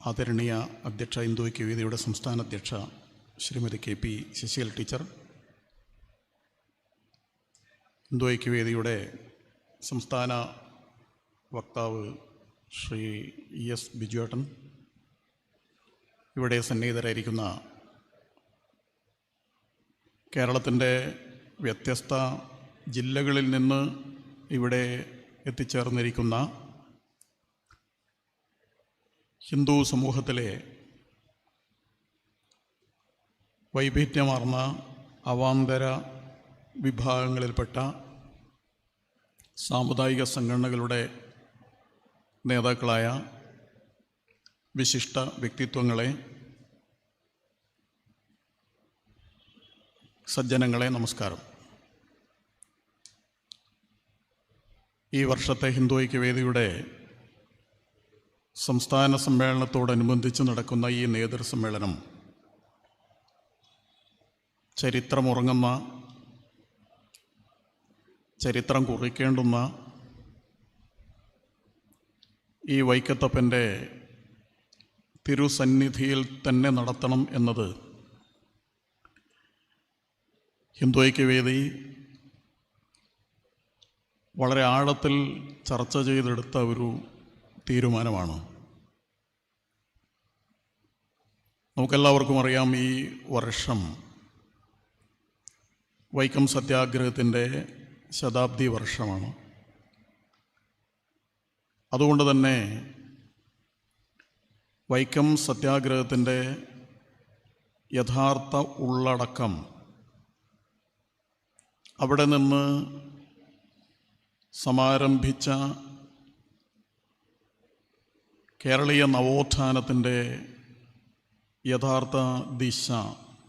ആദരണീയ അധ്യക്ഷ ഹിന്ദു ഐക്യവേദിയുടെ സംസ്ഥാന അധ്യക്ഷ ശ്രീമതി KP ശശികല ടീച്ചർ, ഹിന്ദു ഐക്യവേദിയുടെ സംസ്ഥാന വക്താവ് ശ്രീ ES ബിജുവേട്ടൻ, ഇവിടെ സന്നിഹിതരായിരിക്കുന്ന കേരളത്തിൻ്റെ വ്യത്യസ്ത ജില്ലകളിൽ നിന്ന് ഇവിടെ എത്തിച്ചേർന്നിരിക്കുന്ന ഹിന്ദു സമൂഹത്തിലെ വൈവിധ്യമാർന്ന അവാന്തര വിഭാഗങ്ങളിൽപ്പെട്ട സാമുദായിക സംഘടനകളുടെ നേതാക്കളായ വിശിഷ്ട വ്യക്തിത്വങ്ങളെ, സജ്ജനങ്ങളെ, നമസ്കാരം. ഈ വർഷത്തെ ഹിന്ദു ഐക്യവേദിയുടെ സംസ്ഥാന സമ്മേളനത്തോടനുബന്ധിച്ച് നടക്കുന്ന ഈ നേതൃസമ്മേളനം ചരിത്രമുറങ്ങുന്ന, ചരിത്രം കുറിക്കേണ്ടുന്ന ഈ വൈക്കത്തപ്പൻ്റെ തിരുസന്നിധിയിൽ തന്നെ നടത്തണം എന്നത് ഹിന്ദു ഐക്യവേദി വളരെ ആഴത്തിൽ ചർച്ച ചെയ്തെടുത്ത ഒരു തീരുമാനമാണ്. നമുക്കെല്ലാവർക്കും അറിയാം, ഈ വർഷം വൈക്കം സത്യാഗ്രഹത്തിൻ്റെ ശതാബ്ദി വർഷമാണ്. അതുകൊണ്ട് തന്നെ വൈക്കം സത്യാഗ്രഹത്തിൻ്റെ യഥാർത്ഥ ഉള്ളടക്കം, അവിടെ നിന്ന് സമാരംഭിച്ച കേരളീയ നവോത്ഥാനത്തിൻ്റെ യഥാർത്ഥ ദിശ,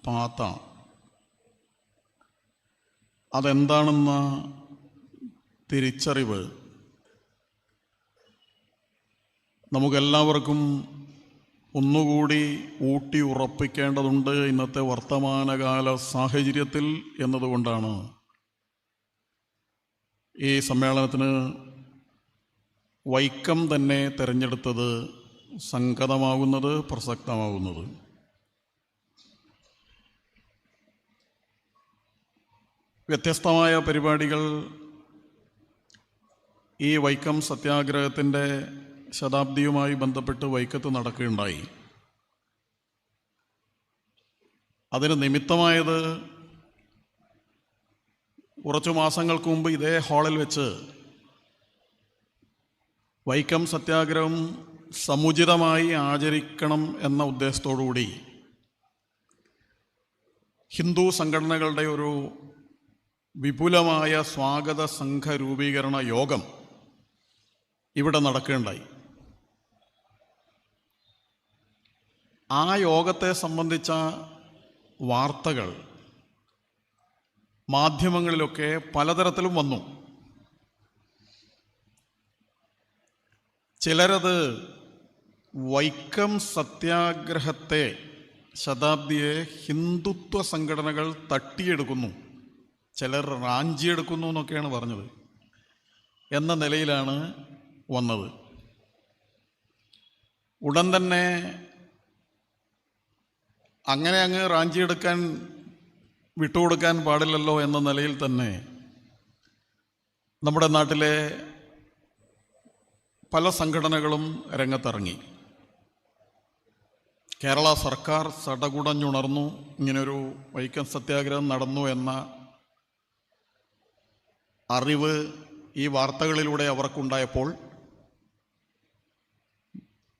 പാത അതെന്താണെന്ന തിരിച്ചറിവ് നമുക്കെല്ലാവർക്കും ഒന്നുകൂടി ഊട്ടി ഉറപ്പിക്കേണ്ടതുണ്ട് ഇന്നത്തെ വർത്തമാനകാല സാഹചര്യത്തിൽ എന്നതുകൊണ്ടാണ് ഈ സമ്മേളനത്തിന് വൈക്കം തന്നെ തിരഞ്ഞെടുത്തത് സംഗതമാകുന്നത്, പ്രസക്തമാകുന്നത്. വ്യത്യസ്തമായ പരിപാടികൾ ഈ വൈക്കം സത്യാഗ്രഹത്തിൻ്റെ ശതാബ്ദിയുമായി ബന്ധപ്പെട്ട് വൈക്കത്ത് നടക്കുകയുണ്ടായി. അതിന് നിമിത്തമായത് കുറച്ചു മാസങ്ങൾക്ക് മുമ്പ് ഇതേ ഹാളിൽ വെച്ച് വൈക്കം സത്യാഗ്രഹം സമുചിതമായി ആചരിക്കണം എന്ന ഉദ്ദേശത്തോടുകൂടി ഹിന്ദു സംഘടനകളുടെ ഒരു വിപുലമായ സ്വാഗത സംഘ രൂപീകരണ യോഗം ഇവിടെ നടക്കുകയുണ്ടായി. ആ യോഗത്തെ സംബന്ധിച്ച വാർത്തകൾ മാധ്യമങ്ങളിലൊക്കെ പലതരത്തിലും വന്നു. ചിലരത് വൈക്കം സത്യാഗ്രഹത്തെ, ശതാബ്ദിയെ ഹിന്ദുത്വ സംഘടനകൾ തട്ടിയെടുക്കുന്നു, ചിലർ റാഞ്ചിയെടുക്കുന്നു എന്നൊക്കെയാണ് പറഞ്ഞത്, എന്ന നിലയിലാണ് വന്നത്. ഉടൻ തന്നെ അങ്ങനെ അങ്ങ് റാഞ്ചിയെടുക്കാൻ വിട്ടുകൊടുക്കാൻ പാടില്ലല്ലോ എന്ന നിലയിൽ തന്നെ നമ്മുടെ നാട്ടിലെ പല സംഘടനകളും രംഗത്തിറങ്ങി. കേരള സർക്കാർ സടകുടഞ്ഞുണർന്നു. ഇങ്ങനൊരു വൈക്കം സത്യാഗ്രഹം നടന്നു എന്ന അറിവ് ഈ വാർത്തകളിലൂടെ അവർക്കുണ്ടായപ്പോൾ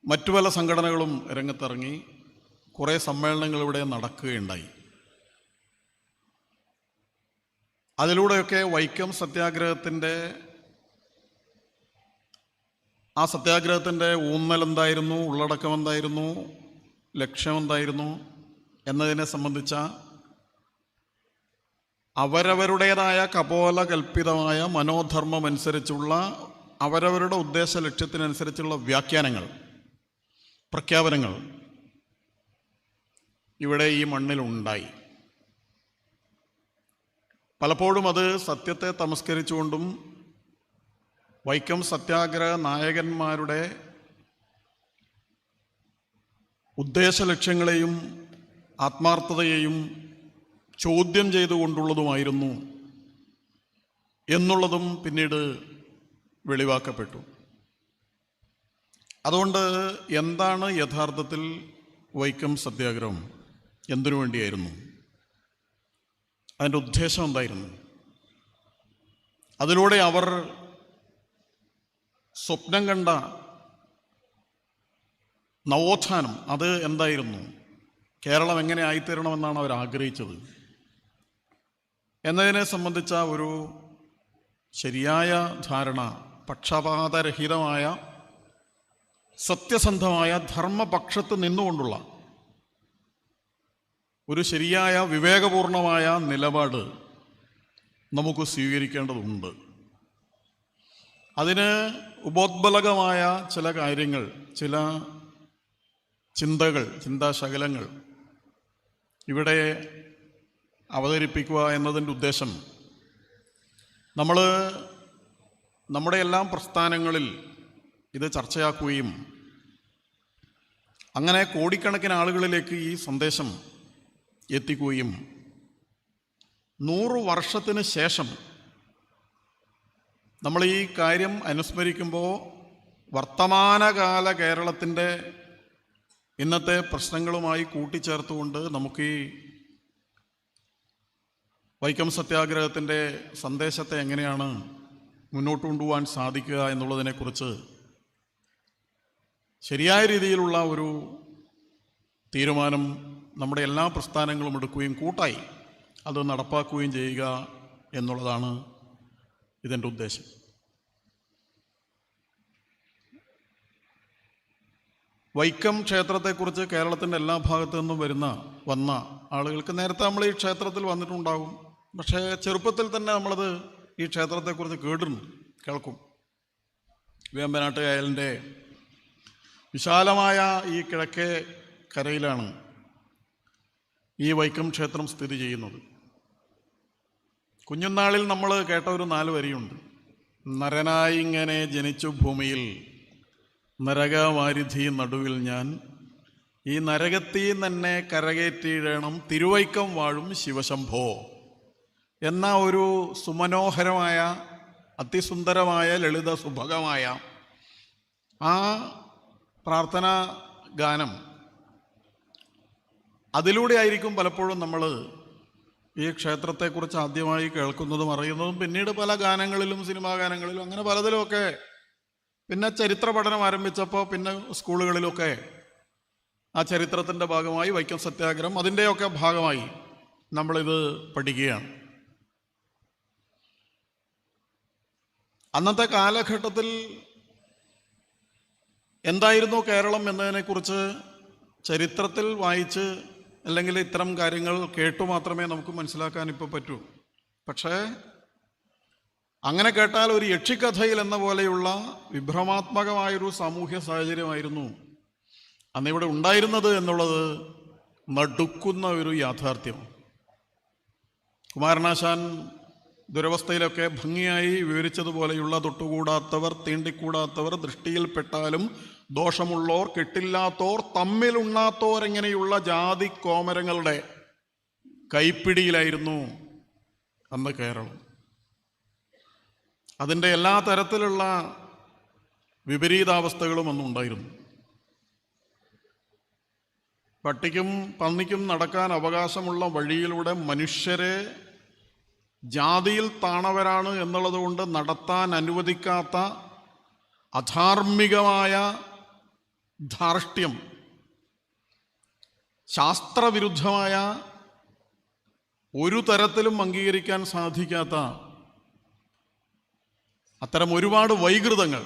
മറ്റു പല സംഘടനകളും രംഗത്തിറങ്ങി. കുറേ സമ്മേളനങ്ങൾ ഇവിടെ നടക്കുകയുണ്ടായി. അതിലൂടെയൊക്കെ വൈക്കം സത്യാഗ്രഹത്തിൻ്റെ, ആ സത്യാഗ്രഹത്തിൻ്റെ ഊന്നൽ എന്തായിരുന്നു, ഉള്ളടക്കം എന്തായിരുന്നു, ലക്ഷ്യമെന്തായിരുന്നു എന്നതിനെ സംബന്ധിച്ച അവരവരുടേതായ കപോലകൽപ്പിതമായ മനോധർമ്മമനുസരിച്ചുള്ള, അവരവരുടെ ഉദ്ദേശ ലക്ഷ്യത്തിനനുസരിച്ചുള്ള വ്യാഖ്യാനങ്ങൾ, പ്രഖ്യാപനങ്ങൾ ഇവിടെ ഈ മണ്ണിലുണ്ടായി. പലപ്പോഴും അത് സത്യത്തെ തമസ്കരിച്ചുകൊണ്ടും വൈക്കം സത്യാഗ്രഹ നായകന്മാരുടെ ഉദ്ദേശ ലക്ഷ്യങ്ങളെയും ആത്മാർത്ഥതയെയും ചോദ്യം ചെയ്തുകൊണ്ടുള്ളതുമായിരുന്നു എന്നുള്ളതും പിന്നീട് വെളിവാക്കപ്പെട്ടു. അതുകൊണ്ട് എന്താണ് യഥാർത്ഥത്തിൽ വൈക്കം സത്യാഗ്രഹം? എന്തിനു വേണ്ടിയായിരുന്നു? അതിൻ്റെ ഉദ്ദേശം എന്തായിരുന്നു? അതിലൂടെ അവർ സ്വപ്നം കണ്ട നവോത്ഥാനം അത് എന്തായിരുന്നു? കേരളം എങ്ങനെ ആയിത്തീരണമെന്നാണ് അവർ ആഗ്രഹിച്ചത് എന്നതിനെ സംബന്ധിച്ച ഒരു ശരിയായ ധാരണ, പക്ഷപാതരഹിതമായ സത്യസന്ധമായ ധർമ്മപക്ഷത്ത് നിന്നുകൊണ്ടുള്ള ഒരു ശരിയായ വിവേകപൂർണമായ നിലപാട് നമുക്ക് സ്വീകരിക്കേണ്ടതുണ്ട്. അതിന് ഉപോദ്ബലകമായ ചില കാര്യങ്ങൾ, ചില ചിന്തകൾ, ചിന്താശകലങ്ങൾ ഇവിടെ അവതരിപ്പിക്കുക എന്നതിൻ്റെ ഉദ്ദേശം, നമ്മൾ നമ്മുടെ എല്ലാം പ്രസ്ഥാനങ്ങളിൽ ഇത് ചർച്ചയാക്കുകയും അങ്ങനെ കോടിക്കണക്കിന് ആളുകളിലേക്ക് ഈ സന്ദേശം എത്തിക്കുകയും 100 വർഷത്തിന് ശേഷം നമ്മൾ ഈ കാര്യം അനുസ്മരിക്കുമ്പോൾ വർത്തമാനകാല കേരളത്തിൻ്റെ ഇന്നത്തെ പ്രശ്നങ്ങളുമായി കൂട്ടിച്ചേർത്തുകൊണ്ട് നമുക്ക് ഈ വൈക്കം സത്യാഗ്രഹത്തിൻ്റെ സന്ദേശത്തെ എങ്ങനെയാണ് മുന്നോട്ട് കൊണ്ടുപോകാൻ സാധിക്കുക എന്നുള്ളതിനെക്കുറിച്ച് ശരിയായ രീതിയിലുള്ള ഒരു തീരുമാനം നമ്മുടെ എല്ലാ പ്രസ്ഥാനങ്ങളും എടുക്കുകയും കൂട്ടായി അത് നടപ്പാക്കുകയും ചെയ്യുക എന്നുള്ളതാണ് ഇതിൻ്റെ ഉദ്ദേശം. വൈക്കം ക്ഷേത്രത്തെക്കുറിച്ച് കേരളത്തിൻ്റെ എല്ലാ ഭാഗത്തു നിന്നും വന്ന ആളുകൾക്ക് നേരത്തെ നമ്മൾ ഈ ക്ഷേത്രത്തിൽ വന്നിട്ടുണ്ടാകും. പക്ഷേ ചെറുപ്പത്തിൽ തന്നെ നമ്മളത് ഈ ക്ഷേത്രത്തെക്കുറിച്ച് കേൾക്കും. വേമ്പനാട്ട് കായലിൻ്റെ വിശാലമായ ഈ കിഴക്കേ കരയിലാണ് ഈ വൈക്കം ക്ഷേത്രം സ്ഥിതി ചെയ്യുന്നത്. കുഞ്ഞുനാളിൽ നമ്മൾ കേട്ട ഒരു 4 വരിയുണ്ട്. നരനായി ഇങ്ങനെ ജനിച്ചു ഭൂമിയിൽ നരകവാരിധി നടുവിൽ ഞാൻ, ഈ നരകത്തിൽ തന്നെ കരകയറ്റിയിടണം തിരുവൈക്കം വാഴും ശിവശംഭോ എന്ന ഒരു സുമനോഹരമായ, അതിസുന്ദരമായ, ലളിത സുഭഗമായ ആ പ്രാർത്ഥനാ ഗാനം, അതിലൂടെ ആയിരിക്കും പലപ്പോഴും നമ്മൾ ഈ ക്ഷേത്രത്തെക്കുറിച്ച് ആദ്യമായി കേൾക്കുന്നതും അറിയുന്നതും. പിന്നീട് പല ഗാനങ്ങളിലും, സിനിമാ ഗാനങ്ങളിലും, അങ്ങനെ പലതിലുമൊക്കെ, പിന്നെ ചരിത്ര പഠനം ആരംഭിച്ചപ്പോൾ പിന്നെ സ്കൂളുകളിലൊക്കെ ആ ചരിത്രത്തിൻ്റെ ഭാഗമായി വൈക്കം സത്യാഗ്രഹം അതിൻ്റെയൊക്കെ ഭാഗമായി നമ്മളിത് പഠിക്കുകയാണ്. അന്നത്തെ കാലഘട്ടത്തിൽ എന്തായിരുന്നു കേരളം എന്നതിനെക്കുറിച്ച് ചരിത്രത്തിൽ വായിച്ച് അല്ലെങ്കിൽ ഇത്തരം കാര്യങ്ങൾ കേട്ടു മാത്രമേ നമുക്ക് മനസ്സിലാക്കാൻ ഇപ്പോൾ പറ്റൂ. പക്ഷേ അങ്ങനെ കേട്ടാൽ ഒരു യക്ഷിക്കഥയിൽ എന്ന പോലെയുള്ള വിഭ്രമാത്മകമായൊരു സാമൂഹ്യ സാഹചര്യമായിരുന്നു അന്നിവിടെ ഉണ്ടായിരുന്നത് എന്നുള്ളത് നടുക്കുന്ന ഒരു യാഥാർത്ഥ്യം. കുമാരനാശാൻ ദുരവസ്ഥയിലൊക്കെ ഭംഗിയായി വിവരിച്ചതുപോലെയുള്ള തൊട്ടുകൂടാത്തവർ, തീണ്ടിക്കൂടാത്തവർ, ദൃഷ്ടിയിൽപ്പെട്ടാലും ദോഷമുള്ളോർ, കെട്ടില്ലാത്തോർ, തമ്മിലുണ്ണാത്തോർ, എങ്ങനെയുള്ള ജാതി കോമരങ്ങളുടെ കൈപ്പിടിയിലായിരുന്നു അന്ന് കേരളം. അതിൻ്റെ എല്ലാ തരത്തിലുള്ള വിപരീതാവസ്ഥകളും അന്നുണ്ടായിരുന്നു. പട്ടിക്കും പന്നിക്കും നടക്കാൻ അവകാശമുള്ള വഴിയിലൂടെ മനുഷ്യരെ ജാതിയിൽ താണവരാണ് എന്നുള്ളത് കൊണ്ട് നടത്താൻ അനുവദിക്കാത്ത അധാർമികമായ ധാർഷ്ട്യം, ശാസ്ത്രവിരുദ്ധമായ, ഒരു തരത്തിലും അംഗീകരിക്കാൻ സാധിക്കാത്ത അത്തരം ഒരുപാട് വൈകൃതങ്ങൾ,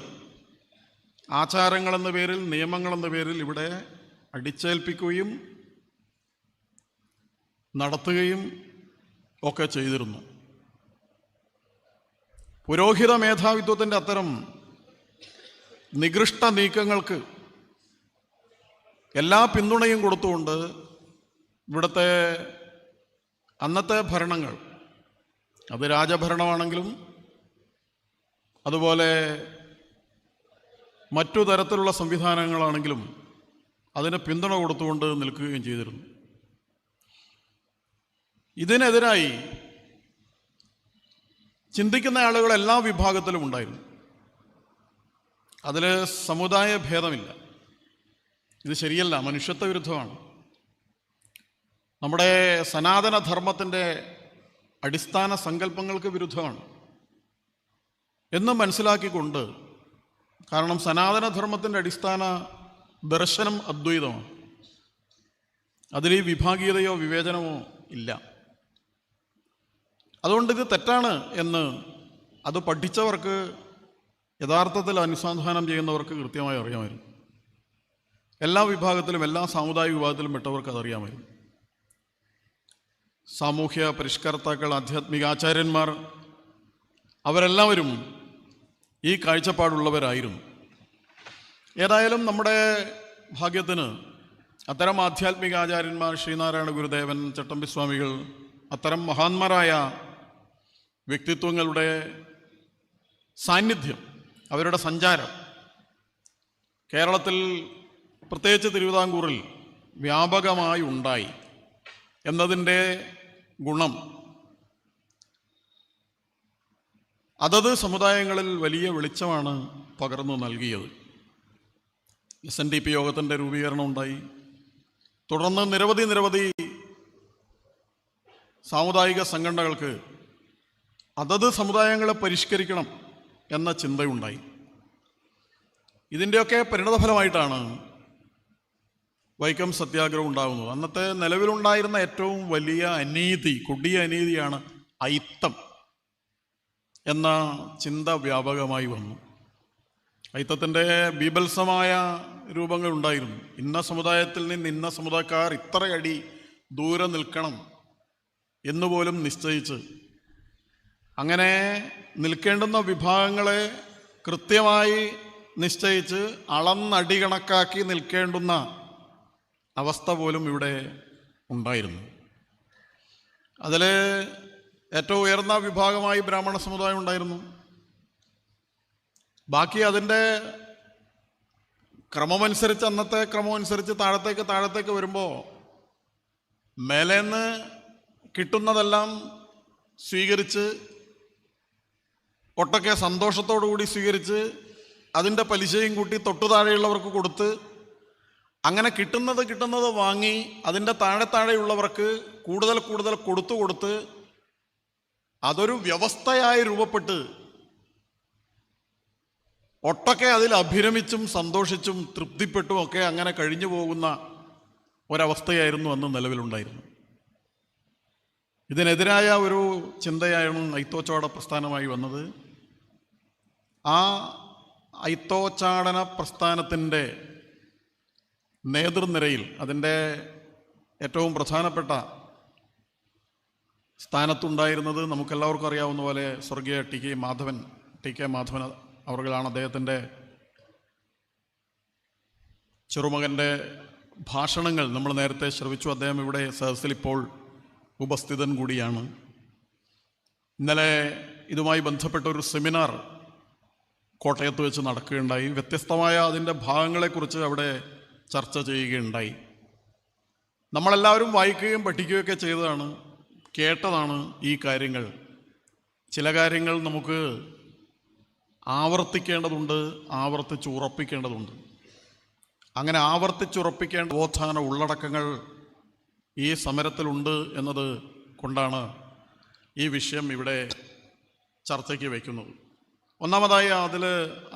ആചാരങ്ങളെന്ന പേരിൽ, നിയമങ്ങളെന്ന പേരിൽ ഇവിടെ അടിച്ചേൽപ്പിക്കുകയും നടത്തുകയും ഒക്കെ ചെയ്തിരുന്നു. പുരോഹിത മേധാവിത്വത്തിൻ്റെ അത്തരം നികൃഷ്ട നീക്കങ്ങൾക്ക് എല്ലാ പിന്തുണയും കൊടുത്തുകൊണ്ട് ഇവിടുത്തെ അന്നത്തെ ഭരണങ്ങൾ, അത് രാജഭരണമാണെങ്കിലും അതുപോലെ മറ്റു തരത്തിലുള്ള സംവിധാനങ്ങളാണെങ്കിലും അതിന് പിന്തുണ കൊടുത്തുകൊണ്ട് നിൽക്കുകയും ചെയ്തിരുന്നു. ഇതിനെതിരായി ചിന്തിക്കുന്ന ആളുകൾ എല്ലാ വിഭാഗത്തിലും ഉണ്ടായിരുന്നു. അതിൽ സമുദായ ഭേദമില്ല. ഇത് ശരിയല്ല, മനുഷ്യത്വ വിരുദ്ധമാണ്. നമ്മുടെ സനാതനധർമ്മത്തിൻ്റെ അടിസ്ഥാന സങ്കല്പങ്ങൾക്ക് വിരുദ്ധമാണ് എന്ന് മനസ്സിലാക്കിക്കൊണ്ട്, കാരണം സനാതനധർമ്മത്തിൻ്റെ അടിസ്ഥാന ദർശനം അദ്വൈതമാണ്. അതിൽ ഈ വിഭാഗീയതയോ വിവേചനമോ ഇല്ല. അതുകൊണ്ട് ഇത് തെറ്റാണ് എന്ന് അത് പഠിച്ചവർക്ക്, യഥാർത്ഥത്തിൽ അനുസന്ധാനം ചെയ്യുന്നവർക്ക് കൃത്യമായി അറിയാമായിരുന്നു. എല്ലാ വിഭാഗത്തിലും എല്ലാ സാമുദായിക വിഭാഗത്തിലും പെട്ടവർക്ക് അതറിയാമായിരുന്നു. സാമൂഹ്യ പരിഷ്കർത്താക്കൾ, ആധ്യാത്മിക ആചാര്യന്മാർ, അവരെല്ലാവരും ഈ കാഴ്ചപ്പാടുള്ളവരായിരുന്നു. ഏതായാലും നമ്മുടെ ഭാഗ്യത്തിന് അത്തരം ആധ്യാത്മിക ആചാര്യന്മാർ, ശ്രീനാരായണ ഗുരുദേവൻ, ചട്ടമ്പിസ്വാമികൾ, അത്തരം മഹാന്മാരായ വ്യക്തിത്വങ്ങളുടെ സാന്നിധ്യം, അവരുടെ സഞ്ചാരം കേരളത്തിൽ, പ്രത്യേകിച്ച് തിരുവിതാംകൂറിൽ വ്യാപകമായി ഉണ്ടായി എന്നതിൻ്റെ ഗുണം അതത് സമുദായങ്ങളിൽ വലിയ വെളിച്ചമാണ് പകർന്നു നൽകിയത്. SNDP യോഗത്തിൻ്റെ രൂപീകരണം ഉണ്ടായി. തുടർന്ന് നിരവധി സാമുദായിക സംഘടനകൾക്ക് അതത് സമുദായങ്ങളെ പരിഷ്കരിക്കണം എന്ന ചിന്തയുണ്ടായി. ഇതിൻ്റെയൊക്കെ പരിണതഫലമായിട്ടാണ് വൈക്കം സത്യാഗ്രഹം ഉണ്ടാകുന്നത്. അന്നത്തെ നിലവിലുണ്ടായിരുന്ന ഏറ്റവും വലിയ അനീതി, കൊടിയ അനീതിയാണ് അയിത്തം എന്ന ചിന്ത വ്യാപകമായി വന്നു. അയിത്തത്തിൻ്റെ ബീഭത്സമായ രൂപങ്ങൾ ഉണ്ടായിരുന്നു. ഇന്ന സമുദായത്തിൽ നിന്ന് ഇന്ന സമുദായക്കാർ ഇത്രയടി ദൂരെ നിൽക്കണം എന്നുപോലും നിശ്ചയിച്ച്, അങ്ങനെ നിൽക്കേണ്ടുന്ന വിഭാഗങ്ങളെ കൃത്യമായി നിശ്ചയിച്ച് അളന്നടി കണക്കാക്കി നിൽക്കേണ്ടുന്ന അവസ്ഥ പോലും ഇവിടെ ഉണ്ടായിരുന്നു. അതിൽ ഏറ്റവും ഉയർന്ന വിഭാഗമായി ബ്രാഹ്മണ സമുദായം ഉണ്ടായിരുന്നു. ബാക്കി അതിൻ്റെ ക്രമമനുസരിച്ച്, അന്നത്തെ ക്രമമനുസരിച്ച് താഴത്തേക്ക് വരുമ്പോൾ മേലേന്ന് കിട്ടുന്നതെല്ലാം സ്വീകരിച്ച്, ഒട്ടൊക്കെ സന്തോഷത്തോടുകൂടി സ്വീകരിച്ച്, അതിൻ്റെ പലിശയും കൂട്ടി തൊട്ടു താഴെയുള്ളവർക്ക് കൊടുത്ത്, അങ്ങനെ കിട്ടുന്നത് വാങ്ങി അതിൻ്റെ താഴെയുള്ളവർക്ക് കൂടുതൽ കൊടുത്ത് അതൊരു വ്യവസ്ഥയായി രൂപപ്പെട്ട് ഒട്ടൊക്കെ അതിൽ അഭിരമിച്ചും സന്തോഷിച്ചും തൃപ്തിപ്പെട്ടും ഒക്കെ അങ്ങനെ കഴിഞ്ഞു പോകുന്ന ഒരവസ്ഥയായിരുന്നു അന്ന് നിലവിലുണ്ടായിരുന്നു. ഇതിനെതിരായ ഒരു ചിന്തയായിരുന്നു അയിത്തോച്ചാട പ്രസ്ഥാനമായി വന്നത്. ആ അയിത്തോച്ചാടന പ്രസ്ഥാനത്തിൻ്റെ നേതൃനിരയിൽ, അതിൻ്റെ ഏറ്റവും പ്രധാനപ്പെട്ട സ്ഥാനത്തുണ്ടായിരുന്നത് നമുക്കെല്ലാവർക്കും അറിയാവുന്ന പോലെ സ്വർഗീയ ടി കെ മാധവൻ അവർകളാണ്. അദ്ദേഹത്തിൻ്റെ ചെറുമകൻ്റെ ഭാഷണങ്ങൾ നമ്മൾ നേരത്തെ ശ്രവിച്ചു. അദ്ദേഹം ഇവിടെ സദസ്സിൽ ഇപ്പോൾ ഉപസ്ഥിതൻ കൂടിയാണ്. ഇന്നലെ ഇതുമായി ബന്ധപ്പെട്ട ഒരു സെമിനാർ കോട്ടയത്ത് വെച്ച് നടക്കുകയുണ്ടായി. വ്യത്യസ്തമായ അതിൻ്റെ ഭാഗങ്ങളെക്കുറിച്ച് അവിടെ ചർച്ച ചെയ്യുകയുണ്ടായി. നമ്മളെല്ലാവരും വായിക്കുകയും പഠിക്കുകയൊക്കെ ചെയ്തതാണ്, കേട്ടതാണ് ഈ കാര്യങ്ങൾ. ചില കാര്യങ്ങൾ നമുക്ക് ആവർത്തിക്കേണ്ടതുണ്ട്, ആവർത്തിച്ചുറപ്പിക്കേണ്ടതുണ്ട്. അങ്ങനെ ആവർത്തിച്ചുറപ്പിക്കേണ്ട ബോധാന ഉള്ളടക്കങ്ങൾ ഈ സമരത്തിലുണ്ട് എന്നത് കൊണ്ടാണ് ഈ വിഷയം ഇവിടെ ചർച്ചയ്ക്ക് വയ്ക്കുന്നത്. ഒന്നാമതായി അതിൽ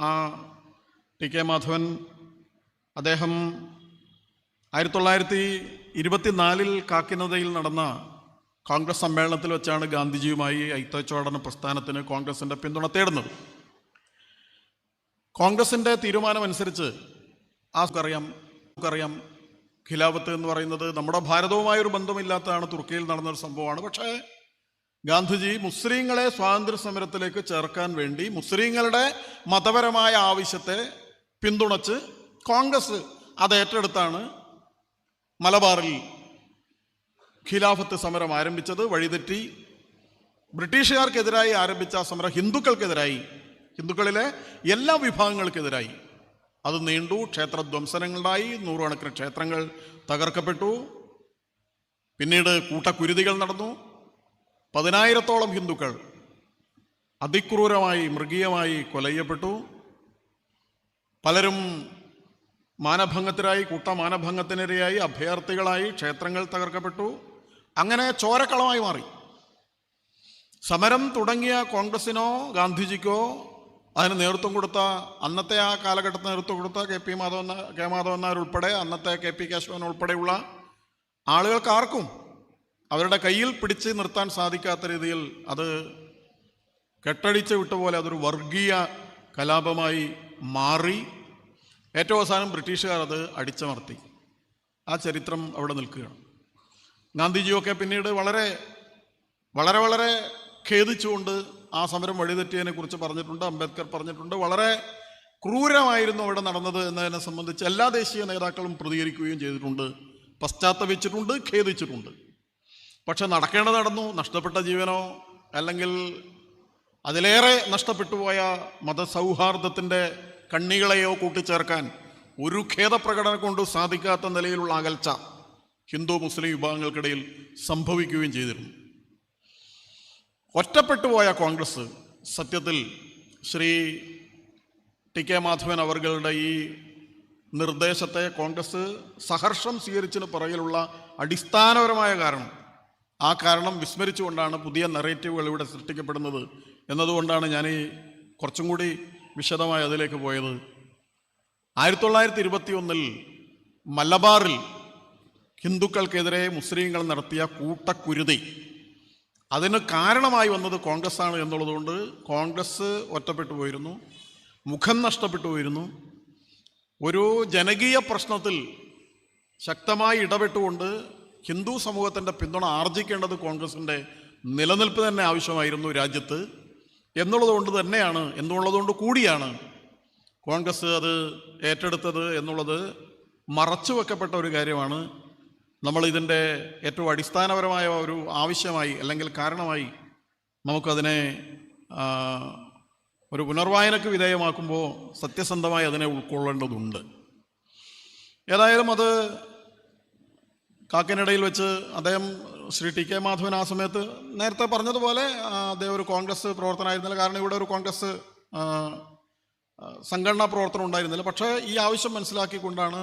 ആ ടി കെ മാധവൻ, അദ്ദേഹം 1924 കാക്കിനദയിൽ നടന്ന കോൺഗ്രസ് സമ്മേളനത്തിൽ വെച്ചാണ് ഗാന്ധിജിയുമായി അയിത്തോച്ചാടന പ്രസ്ഥാനത്തിന് കോൺഗ്രസിൻ്റെ പിന്തുണ തേടുന്നത്. കോൺഗ്രസിൻ്റെ തീരുമാനമനുസരിച്ച് നമുക്കറിയാം ഖിലാഫത്ത് എന്ന് പറയുന്നത് നമ്മുടെ ഭാരതവുമായൊരു ബന്ധമില്ലാത്തതാണ്, തുർക്കിയിൽ നടന്നൊരു സംഭവമാണ്. പക്ഷേ ഗാന്ധിജി മുസ്ലിങ്ങളെ സ്വാതന്ത്ര്യ സമരത്തിലേക്ക് ചേർക്കാൻ വേണ്ടി മുസ്ലിങ്ങളുടെ മതപരമായ ആവശ്യത്തെ പിന്തുണച്ച് കോൺഗ്രസ് അത് ഏറ്റെടുത്താണ് മലബാറിൽ ഖിലാഫത്ത് സമരം ആരംഭിച്ചത്. വഴിതെറ്റി ബ്രിട്ടീഷുകാർക്കെതിരായി ആരംഭിച്ച സമരം ഹിന്ദുക്കൾക്കെതിരായി, ഹിന്ദുക്കളിലെ എല്ലാ വിഭാഗങ്ങൾക്കെതിരായി അത് നീണ്ടു. ക്ഷേത്രധ്വംസനങ്ങളുണ്ടായി. 100 കണക്കിന് ക്ഷേത്രങ്ങൾ തകർക്കപ്പെട്ടു. പിന്നീട് കൂട്ടക്കുരുതികൾ നടന്നു. 10,000-ഓളം ഹിന്ദുക്കൾ അതിക്രൂരമായി മൃഗീയമായി കൊലയ്യപ്പെട്ടു. പലരും മാനഭംഗത്തിനായി, കൂട്ടമാനഭംഗത്തിനിരയായി, അഭയാർത്ഥികളായി. ക്ഷേത്രങ്ങൾ തകർക്കപ്പെട്ടു. അങ്ങനെ ചോരക്കളമായി മാറി. സമരം തുടങ്ങിയ കോൺഗ്രസിനോ ഗാന്ധിജിക്കോ അതിന് നേതൃത്വം കൊടുത്ത, അന്നത്തെ ആ കാലഘട്ടത്തിൽ നേതൃത്വം കൊടുത്ത കെ മാധവൻ നായർ ഉൾപ്പെടെ, അന്നത്തെ KP കേശവൻ ഉൾപ്പെടെയുള്ള ആളുകൾക്ക് ആർക്കും അവരുടെ കയ്യിൽ പിടിച്ച് നിർത്താൻ സാധിക്കാത്ത രീതിയിൽ അത് കെട്ടടിച്ച് വിട്ടുപോലെ അതൊരു വർഗീയ കലാപമായി മാറി. ഏറ്റവും അവസാനം ബ്രിട്ടീഷുകാർ അത് അടിച്ചമർത്തി. ആ ചരിത്രം അവിടെ നിൽക്കുകയാണ്. ഗാന്ധിജിയൊക്കെ പിന്നീട് വളരെ വളരെ വളരെ ഖേദിച്ചുകൊണ്ട് ആ സമരം വഴിതെറ്റിയതിനെ കുറിച്ച് പറഞ്ഞിട്ടുണ്ട്. അംബേദ്കർ പറഞ്ഞിട്ടുണ്ട്. വളരെ ക്രൂരമായിരുന്നു അവിടെ നടന്നത് എന്നതിനെ സംബന്ധിച്ച് എല്ലാ ദേശീയ നേതാക്കളും പ്രതികരിക്കുകയും ചെയ്തിട്ടുണ്ട്, പശ്ചാത്തപിച്ചിട്ടുണ്ട്, ഖേദിച്ചിട്ടുണ്ട്. പക്ഷെ നടക്കേണ്ടത് നടന്നു. നഷ്ടപ്പെട്ട ജീവനോ അല്ലെങ്കിൽ അതിലേറെ നഷ്ടപ്പെട്ടു പോയ മതസൗഹാർദ്ദത്തിൻ്റെ കണ്ണികളെയോ കൂട്ടിച്ചേർക്കാൻ ഒരു ഖേദപ്രകടനം കൊണ്ട് സാധിക്കാത്ത നിലയിലുള്ള അകൽച്ച ഹിന്ദു മുസ്ലിം വിഭാഗങ്ങൾക്കിടയിൽ സംഭവിക്കുകയും ചെയ്തിരുന്നു. ഒറ്റപ്പെട്ടുപോയ കോൺഗ്രസ് സത്യത്തിൽ ശ്രീ TK മാധവൻ അവர்களுടെ ഈ നിർദ്ദേശത്തെ കോൺഗ്രസ് സഹർഷം സ്വീകരിച്ചതിന് പുറകിലുള്ള അടിസ്ഥാനപരമായ കാരണം, ആ കാരണം വിസ്മരിച്ചുകൊണ്ടാണ് പുതിയ നറേറ്റീവുകൾ ഇവിടെ സൃഷ്ടിക്കപ്പെടുന്നത് എന്നതുകൊണ്ടാണ് ഞാൻ ഈ കുറച്ചും കൂടി വിശദമായി അതിലേക്ക് പോയത്. 1921 മലബാറിൽ ഹിന്ദുക്കൾക്കെതിരെ മുസ്ലിങ്ങൾ നടത്തിയ കൂട്ടക്കുരുതി, അതിന് കാരണമായി വന്നത് കോൺഗ്രസ്സാണ് എന്നുള്ളതുകൊണ്ട് കോൺഗ്രസ് ഒറ്റപ്പെട്ടു പോയിരുന്നു, മുഖം നഷ്ടപ്പെട്ടു പോയിരുന്നു. ഒരു ജനകീയ പ്രശ്നത്തിൽ ശക്തമായി ഇടപെട്ടുകൊണ്ട് ഹിന്ദു സമൂഹത്തിൻ്റെ പിന്തുണ ആർജിക്കേണ്ടത് കോൺഗ്രസിൻ്റെ നിലനിൽപ്പ് തന്നെ ആവശ്യമായിരുന്നു രാജ്യത്ത് എന്നുള്ളതുകൊണ്ട് കൂടിയാണ് കോൺഗ്രസ് അത് ഏറ്റെടുത്തത് എന്നുള്ളത് മറച്ചു വെക്കപ്പെട്ട ഒരു കാര്യമാണ്. നമ്മൾ ഇതിൻ്റെ ഏറ്റവും അടിസ്ഥാനപരമായ ഒരു ആവശ്യമായി അല്ലെങ്കിൽ കാരണമായി നമുക്കതിനെ ഒരു പുനർവായനക്ക് വിധേയമാക്കുമ്പോൾ സത്യസന്ധമായി അതിനെ ഉൾക്കൊള്ളേണ്ടതുണ്ട്. ഏതായാലും അത് കാക്കനിടയിൽ വെച്ച് അദ്ദേഹം ശ്രീ TK മാധവൻ ആ സമയത്ത് നേരത്തെ പറഞ്ഞതുപോലെ അദ്ദേഹം ഒരു കോൺഗ്രസ് പ്രവർത്തനമായിരുന്നില്ല. കാരണം ഇവിടെ ഒരു കോൺഗ്രസ് സംഘടനാ പ്രവർത്തനം ഉണ്ടായിരുന്നില്ല. പക്ഷേ ഈ ആവശ്യം മനസ്സിലാക്കിക്കൊണ്ടാണ്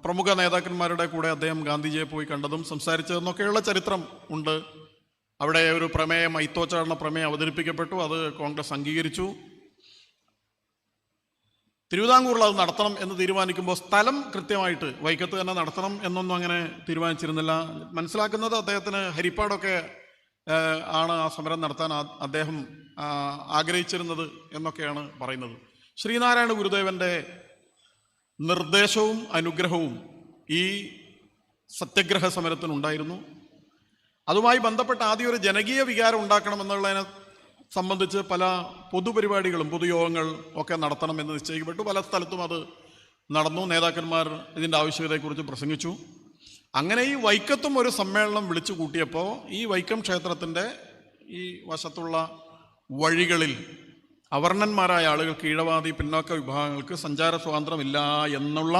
പ്രമുഖ നേതാക്കന്മാരുടെ കൂടെ അദ്ദേഹം ഗാന്ധിജിയെ പോയി കണ്ടതും സംസാരിച്ചതെന്നൊക്കെയുള്ള ചരിത്രം ഉണ്ട്. അവിടെ ഒരു പ്രമേയം, അയിത്തോച്ചാടന പ്രമേയം അവതരിപ്പിക്കപ്പെട്ടു. അത് കോൺഗ്രസ് അംഗീകരിച്ചു. തിരുവിതാംകൂറിൽ അത് നടത്തണം എന്ന് തീരുമാനിക്കുമ്പോൾ സ്ഥലം കൃത്യമായിട്ട് വൈക്കത്ത് തന്നെ നടത്തണം എന്നൊന്നും അങ്ങനെ തീരുമാനിച്ചിരുന്നില്ല. മനസ്സിലാക്കുന്നത് അദ്ദേഹത്തിന് ഹരിപ്പാടൊക്കെ ആണ് ആ സമരം നടത്താൻ അദ്ദേഹം ആഗ്രഹിച്ചിരുന്നത് എന്നൊക്കെയാണ് പറയുന്നത്. ശ്രീനാരായണ ഗുരുദേവൻ്റെ നിർദ്ദേശവും അനുഗ്രഹവും ഈ സത്യഗ്രഹ സമരത്തിനുണ്ടായിരുന്നു. അതുമായി ബന്ധപ്പെട്ട് ആദ്യം ഒരു ജനകീയ വികാരം ഉണ്ടാക്കണമെന്നുള്ളതിനെ സംബന്ധിച്ച് പല പൊതുപരിപാടികളും പൊതുയോഗങ്ങൾ ഒക്കെ നടത്തണമെന്ന് നിശ്ചയിക്കപ്പെട്ടു. പല സ്ഥലത്തും അത് നടന്നു. നേതാക്കന്മാർ ഇതിൻ്റെ ആവശ്യകതയെക്കുറിച്ച് പ്രസംഗിച്ചു. അങ്ങനെ ഈ വൈക്കത്തും ഒരു സമ്മേളനം വിളിച്ചു കൂട്ടിയപ്പോൾ ഈ വൈക്കം ക്ഷേത്രത്തിൻ്റെ ഈ വശത്തുള്ള വഴികളിൽ അവർണന്മാരായ ആളുകൾക്ക്, ഈഴവാദി പിന്നോക്ക വിഭാഗങ്ങൾക്ക് സഞ്ചാര സ്വാതന്ത്ര്യമില്ല എന്നുള്ള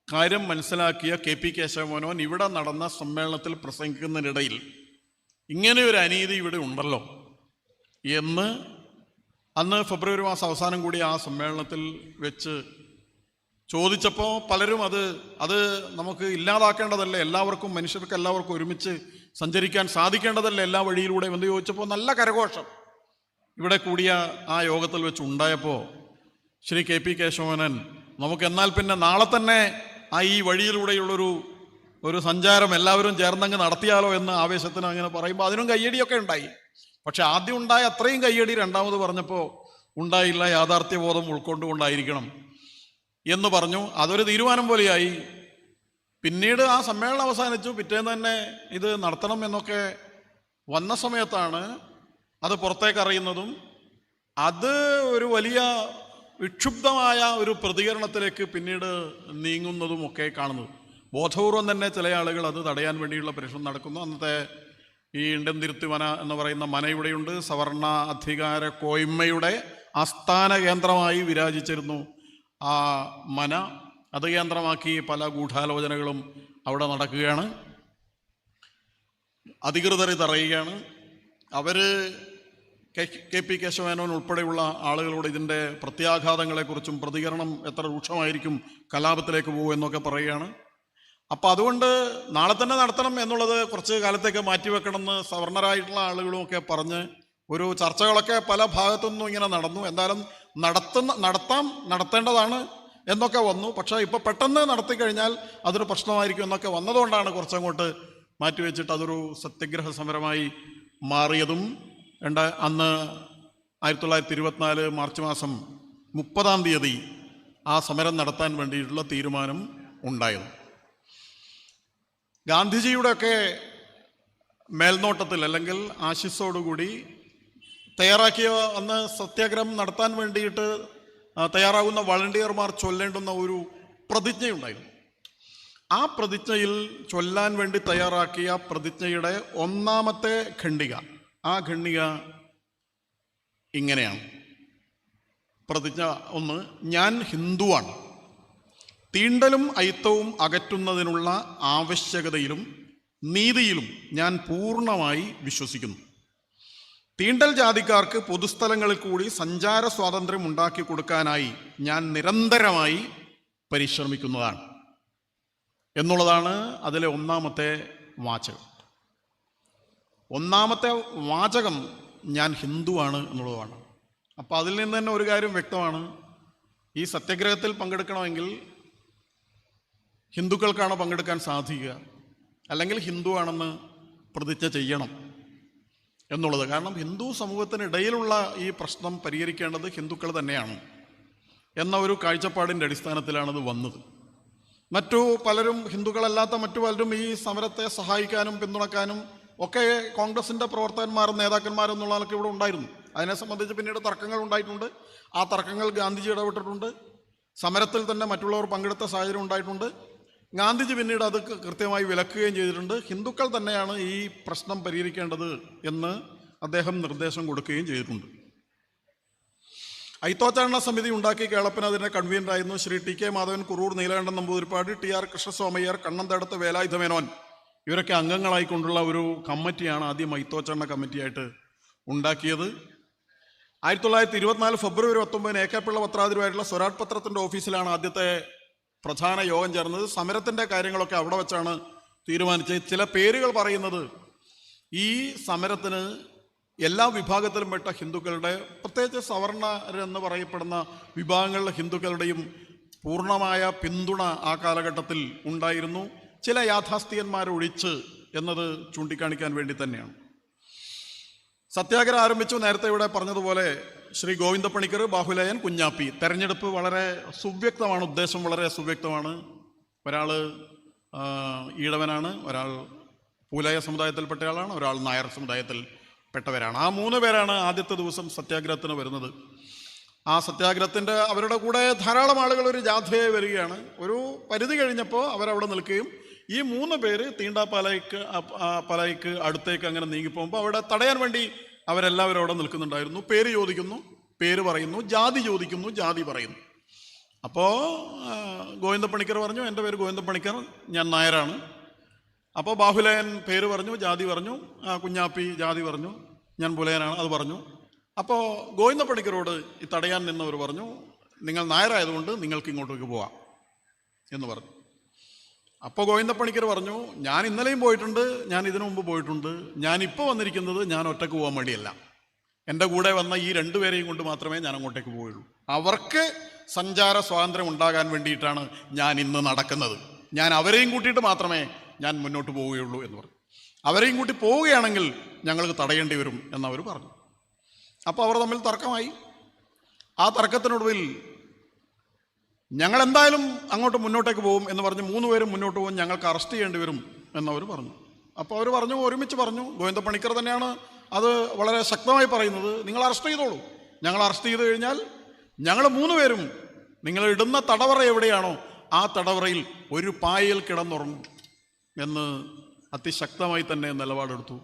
കാര്യം മനസ്സിലാക്കിയ KP കേശവമേനോൻ ഇവിടെ നടന്ന സമ്മേളനത്തിൽ പ്രസംഗിക്കുന്നതിനിടയിൽ ഇങ്ങനെ ഒരു അനീതി ഇവിടെ ഉണ്ടല്ലോ എന്ന് അന്ന് ഫെബ്രുവരി മാസം അവസാനം കൂടി ആ സമ്മേളനത്തിൽ വെച്ച് ചോദിച്ചപ്പോൾ പലരും അത് നമുക്ക് ഇല്ലാതാക്കേണ്ടതല്ലേ, എല്ലാവർക്കും മനുഷ്യർക്ക് എല്ലാവർക്കും ഒരുമിച്ച് സഞ്ചരിക്കാൻ സാധിക്കേണ്ടതല്ലേ എല്ലാ വഴിയിലൂടെ എന്ന് ചോദിച്ചപ്പോൾ നല്ല കരഘോഷം ഇവിടെ കൂടിയ ആ യോഗത്തിൽ വെച്ച് ഉണ്ടായപ്പോൾ ശ്രീ KP കേശവമേനോൻ നമുക്ക് എന്നാൽ പിന്നെ നാളെ തന്നെ ഈ വഴിയിലൂടെയുള്ളൊരു സഞ്ചാരം എല്ലാവരും ചേർന്നങ്ങ് നടത്തിയാലോ എന്ന് ആവേശത്തിന് അങ്ങനെ പറയുമ്പോൾ അതിനും കയ്യടിയൊക്കെ ഉണ്ടായി. പക്ഷെ ആദ്യം ഉണ്ടായ അത്രയും കയ്യടി രണ്ടാമത് പറഞ്ഞപ്പോൾ ഉണ്ടായില്ല. യാഥാർത്ഥ്യബോധം ഉൾക്കൊണ്ടുകൊണ്ടായിരിക്കണം എന്ന് പറഞ്ഞു. അതൊരു തീരുമാനം പോലെയായി. പിന്നീട് ആ സമ്മേളനം അവസാനിച്ചു. പിറ്റേന്ന് തന്നെ ഇത് നടത്തണം എന്നൊക്കെ വന്ന സമയത്താണ് അത് പുറത്തേക്ക് അറിയുന്നതും അത് ഒരു വലിയ വിക്ഷുബ്ധമായ ഒരു പ്രതികരണത്തിലേക്ക് പിന്നീട് നീങ്ങുന്നതും ഒക്കെ കാണുന്നത്. ബോധപൂർവം തന്നെ ചില ആളുകൾ അത് തടയാൻ വേണ്ടിയുള്ള പരിശ്രമം നടക്കുന്നു. അന്നത്തെ ഈ ഇന്ത്യൻ തിരുത്തി മന എന്ന് പറയുന്ന മന ഇവിടെയുണ്ട്. സവർണ അധികാര കോയ്മയുടെ ആസ്ഥാന കേന്ദ്രമായി വിരാജിച്ചിരുന്നു ആ മന അത് കേന്ദ്രമാക്കി പല ഗൂഢാലോചനകളും അവിടെ നടക്കുകയാണ്. അധികൃതർ ഇതറിയുകയാണ്. അവർ കെ പി കേശവമേനോൻ ഉൾപ്പെടെയുള്ള ആളുകളോട് ഇതിൻ്റെ പ്രത്യാഘാതങ്ങളെക്കുറിച്ചും പ്രതികരണം എത്ര രൂക്ഷമായിരിക്കും, കലാപത്തിലേക്ക് പോകും എന്നൊക്കെ പറയുകയാണ്. അപ്പം അതുകൊണ്ട് നാളെ തന്നെ നടത്തണം എന്നുള്ളത് കുറച്ച് കാലത്തേക്ക് മാറ്റിവെക്കണമെന്ന് സവർണരായിട്ടുള്ള ആളുകളും ഒക്കെ പറഞ്ഞ് ഒരു ചർച്ചകളൊക്കെ പല ഭാഗത്തുനിന്നും ഇങ്ങനെ നടന്നു. എന്തായാലും നടത്തേണ്ടതാണ് എന്നൊക്കെ വന്നു. പക്ഷേ ഇപ്പോൾ പെട്ടെന്ന് നടത്തിക്കഴിഞ്ഞാൽ അതൊരു പ്രശ്നമായിരിക്കും എന്നൊക്കെ വന്നതുകൊണ്ടാണ് കുറച്ചങ്ങോട്ട് മാറ്റിവെച്ചിട്ട് അതൊരു സത്യഗ്രഹ സമരമായി മാറിയതും അന്ന് 1924 മാർച്ച് മാസം 30 ആ സമരം നടത്താൻ വേണ്ടിയിട്ടുള്ള തീരുമാനം ഉണ്ടായത്. ഗാന്ധിജിയുടെയൊക്കെ മേൽനോട്ടത്തിൽ അല്ലെങ്കിൽ ആശിസ്സോടുകൂടി തയ്യാറാക്കിയ അന്ന് സത്യാഗ്രഹം നടത്താൻ വേണ്ടിയിട്ട് തയ്യാറാകുന്ന വളണ്ടിയർമാർ ചൊല്ലേണ്ടുന്ന ഒരു പ്രതിജ്ഞയുണ്ടായിരുന്നു. ആ പ്രതിജ്ഞയിൽ ചൊല്ലാൻ വേണ്ടി തയ്യാറാക്കിയ പ്രതിജ്ഞയുടെ ഒന്നാമത്തെ ഖണ്ഡിക, ആ ഖണ്ഡിക ഇങ്ങനെയാണ്. പ്രതിജ്ഞ 1: ഞാൻ ഹിന്ദുവാണ്. തീണ്ടലും അയിത്തവും അകറ്റുന്നതിനുള്ള ആവശ്യകതയിലും നീതിയിലും ഞാൻ പൂർണ്ണമായി വിശ്വസിക്കുന്നു. തീണ്ടൽ ജാതിക്കാർക്ക് പൊതുസ്ഥലങ്ങളിൽ കൂടി സഞ്ചാര സ്വാതന്ത്ര്യം ഉണ്ടാക്കി കൊടുക്കാനായി ഞാൻ നിരന്തരമായി പരിശ്രമിക്കുന്നതാണ് എന്നുള്ളതാണ് അതിലെ ഒന്നാമത്തെ വാചകം. ഒന്നാമത്തെ വാചകം ഞാൻ ഹിന്ദുവാണ് എന്നുള്ളതാണ്. അപ്പോൾ അതിൽ നിന്ന് തന്നെ ഒരു കാര്യം വ്യക്തമാണ്, ഈ സത്യാഗ്രഹത്തിൽ പങ്കെടുക്കണമെങ്കിൽ ഹിന്ദുക്കൾക്കാണ് പങ്കെടുക്കാൻ സാധിക്കുക, അല്ലെങ്കിൽ ഹിന്ദുവാണെന്ന് പ്രതിജ്ഞ ചെയ്യണം എന്നുള്ളത്. കാരണം ഹിന്ദു സമൂഹത്തിനിടയിലുള്ള ഈ പ്രശ്നം പരിഹരിക്കേണ്ടത് ഹിന്ദുക്കൾ തന്നെയാണ് എന്ന ഒരു കാഴ്ചപ്പാടിൻ്റെ അടിസ്ഥാനത്തിലാണത് വന്നത്. മറ്റു പലരും, ഹിന്ദുക്കളല്ലാത്ത മറ്റു പലരും ഈ സമരത്തെ സഹായിക്കാനും പിന്തുണക്കാനും ഒക്കെ കോൺഗ്രസിൻ്റെ പ്രവർത്തകന്മാരും നേതാക്കന്മാരും എന്നുള്ള ആൾക്ക് ഇവിടെ ഉണ്ടായിരുന്നു. അതിനെ സംബന്ധിച്ച് പിന്നീട് തർക്കങ്ങൾ ഉണ്ടായിട്ടുണ്ട്. ആ തർക്കങ്ങൾ ഗാന്ധിജി ഇടപെട്ടിട്ടുണ്ട്. സമരത്തിൽ തന്നെ മറ്റുള്ളവർ പങ്കെടുത്ത സാഹചര്യം ഉണ്ടായിട്ടുണ്ട്. ഗാന്ധിജി പിന്നീട് അത് കൃത്യമായി വിലക്കുകയും ചെയ്തിട്ടുണ്ട്. ഹിന്ദുക്കൾ തന്നെയാണ് ഈ പ്രശ്നം പരിഹരിക്കേണ്ടത് എന്ന് അദ്ദേഹം നിർദ്ദേശം കൊടുക്കുകയും ചെയ്തിട്ടുണ്ട്. അയിത്തോച്ചാരണ സമിതി ഉണ്ടാക്കി കേളപ്പൻ അതിൻ്റെ കൺവീനറായിരുന്നു. Shri T K Madhavan, Kurur Neelakantan Namboothiripad, T R Krishnaswamy Iyer, Kannanthadathu Velayudha Menon, ഇവരൊക്കെ അംഗങ്ങളായിക്കൊണ്ടുള്ള ഒരു കമ്മിറ്റിയാണ് ആദ്യം അയിത്തോച്ചാരണ കമ്മിറ്റിയായിട്ട് ഉണ്ടാക്കിയത്. 1924 ഫെബ്രുവരി 19 എ കെ പിള്ള പത്രാധിപരായിട്ടുള്ള സ്വരാജ് പത്രത്തിൻ്റെ ഓഫീസിലാണ് ആദ്യത്തെ പ്രധാന യോഗം ചേർന്നത്. സമരത്തിൻ്റെ കാര്യങ്ങളൊക്കെ അവിടെ വെച്ചാണ് തീരുമാനിച്ചത്. ചില പേരുകൾ പറയുന്നത് ഈ സമരത്തിന് എല്ലാ വിഭാഗത്തിലും പെട്ട ഹിന്ദുക്കളുടെ, പ്രത്യേകിച്ച് സവർണരെന്ന് പറയപ്പെടുന്ന വിഭാഗങ്ങളിലെ ഹിന്ദുക്കളുടെയും പൂർണ്ണമായ പിന്തുണ ആ കാലഘട്ടത്തിൽ ഉണ്ടായിരുന്നു. ചില യാഥാസ്ഥികന്മാരൊഴിച്ച് എന്നത് ചൂണ്ടിക്കാണിക്കാൻ വേണ്ടി തന്നെയാണ്. സത്യാഗ്രഹം ആരംഭിച്ചു. നേരത്തെ ഇവിടെ പറഞ്ഞതുപോലെ ശ്രീ ഗോവിന്ദപ്പണിക്കർ, ബാഹുലയൻ, കുഞ്ഞാപ്പി. തെരഞ്ഞെടുപ്പ് വളരെ സുവ്യക്തമാണ്, ഉദ്ദേശം വളരെ സുവ്യക്തമാണ്. ഒരാൾ ഈഴവനാണ്, ഒരാൾ പൂലയ സമുദായത്തിൽപ്പെട്ടയാളാണ്, ഒരാൾ നായർ സമുദായത്തിൽപ്പെട്ടവരാണ്. ആ 3 പേരാണ് ആദ്യത്തെ ദിവസം സത്യാഗ്രഹത്തിന് വരുന്നത്. ആ സത്യാഗ്രഹത്തിൻ്റെ അവരുടെ കൂടെ ധാരാളം ആളുകൾ ഒരു ജാഥയായി വരികയാണ്. ഒരു പരിധി കഴിഞ്ഞപ്പോൾ അവരവിടെ നിൽക്കുകയും ഈ 3 പേര് തീണ്ടാപ്പാലയ്ക്ക് അടുത്തേക്ക് അങ്ങനെ നീങ്ങിപ്പോകുമ്പോൾ അവിടെ തടയാൻ വേണ്ടി അവരെല്ലാവരും അവിടെ നിൽക്കുന്നുണ്ടായിരുന്നു. പേര് ചോദിക്കുന്നു, പേര് പറയുന്നു. ജാതി ചോദിക്കുന്നു, ജാതി പറയുന്നു. അപ്പോൾ ഗോവിന്ദപ്പണിക്കർ പറഞ്ഞു, എൻ്റെ പേര് ഗോവിന്ദപ്പണിക്കർ, ഞാൻ നായരാണ്. അപ്പോൾ ബാഹുലയൻ പേര് പറഞ്ഞു, ജാതി പറഞ്ഞു. കുഞ്ഞാപ്പി ജാതി പറഞ്ഞു, ഞാൻ പുലയനാണ്, അത് പറഞ്ഞു. അപ്പോൾ ഗോവിന്ദപ്പണിക്കരോട് ഈ തടയാൻ നിന്നവർ പറഞ്ഞു, നിങ്ങൾ നായരായതുകൊണ്ട് നിങ്ങൾക്ക് ഇങ്ങോട്ടേക്ക് പോവാം എന്ന് പറഞ്ഞു. അപ്പോൾ ഗോവിന്ദപ്പണിക്കർ പറഞ്ഞു, ഞാൻ ഇന്നലെയും പോയിട്ടുണ്ട്, ഞാൻ ഇതിനു മുമ്പ് പോയിട്ടുണ്ട്, ഞാനിപ്പോൾ വന്നിരിക്കുന്നത് ഞാൻ ഒറ്റക്ക് പോകാൻ വേണ്ടിയല്ല. എൻ്റെ കൂടെ വന്ന ഈ 2 പേരെയും കൊണ്ട് മാത്രമേ ഞാൻ അങ്ങോട്ടേക്ക് പോവുള്ളൂ. അവർക്ക് സഞ്ചാര സ്വാതന്ത്ര്യം ഉണ്ടാകാൻ വേണ്ടിയിട്ടാണ് ഞാൻ ഇന്ന് നടക്കുന്നത്. ഞാൻ അവരെയും കൂട്ടിയിട്ട് മാത്രമേ ഞാൻ മുന്നോട്ട് പോവുകയുള്ളൂ എന്ന് പറഞ്ഞു. അവരെയും കൂട്ടി പോവുകയാണെങ്കിൽ ഞങ്ങൾക്ക് തടയേണ്ടി വരും എന്നവർ പറഞ്ഞു. അപ്പോൾ അവർ തമ്മിൽ തർക്കമായി. ആ തർക്കത്തിനൊടുവിൽ ഞങ്ങൾ എന്തായാലും അങ്ങോട്ട് മുന്നോട്ടേക്ക് പോകും എന്ന് പറഞ്ഞ് 3 പേരും മുന്നോട്ട് പോകും, ഞങ്ങൾക്ക് അറസ്റ്റ് ചെയ്യേണ്ടി വരും എന്നവർ പറഞ്ഞു. അപ്പോൾ അവർ പറഞ്ഞു, ഒരുമിച്ച് പറഞ്ഞു. ഗോവിന്ദപ്പണിക്കർ തന്നെയാണ് അത് വളരെ ശക്തമായി പറയുന്നത്, നിങ്ങൾ അറസ്റ്റ് ചെയ്തോളൂ. ഞങ്ങൾ അറസ്റ്റ് ചെയ്ത് കഴിഞ്ഞാൽ ഞങ്ങൾ 3 പേരും നിങ്ങൾ ഇടുന്ന തടവറ എവിടെയാണോ ആ തടവറയിൽ ഒരു പായയിൽ കിടന്നുറങ്ങും എന്ന് അതിശക്തമായി തന്നെ നിലപാടെടുത്തു.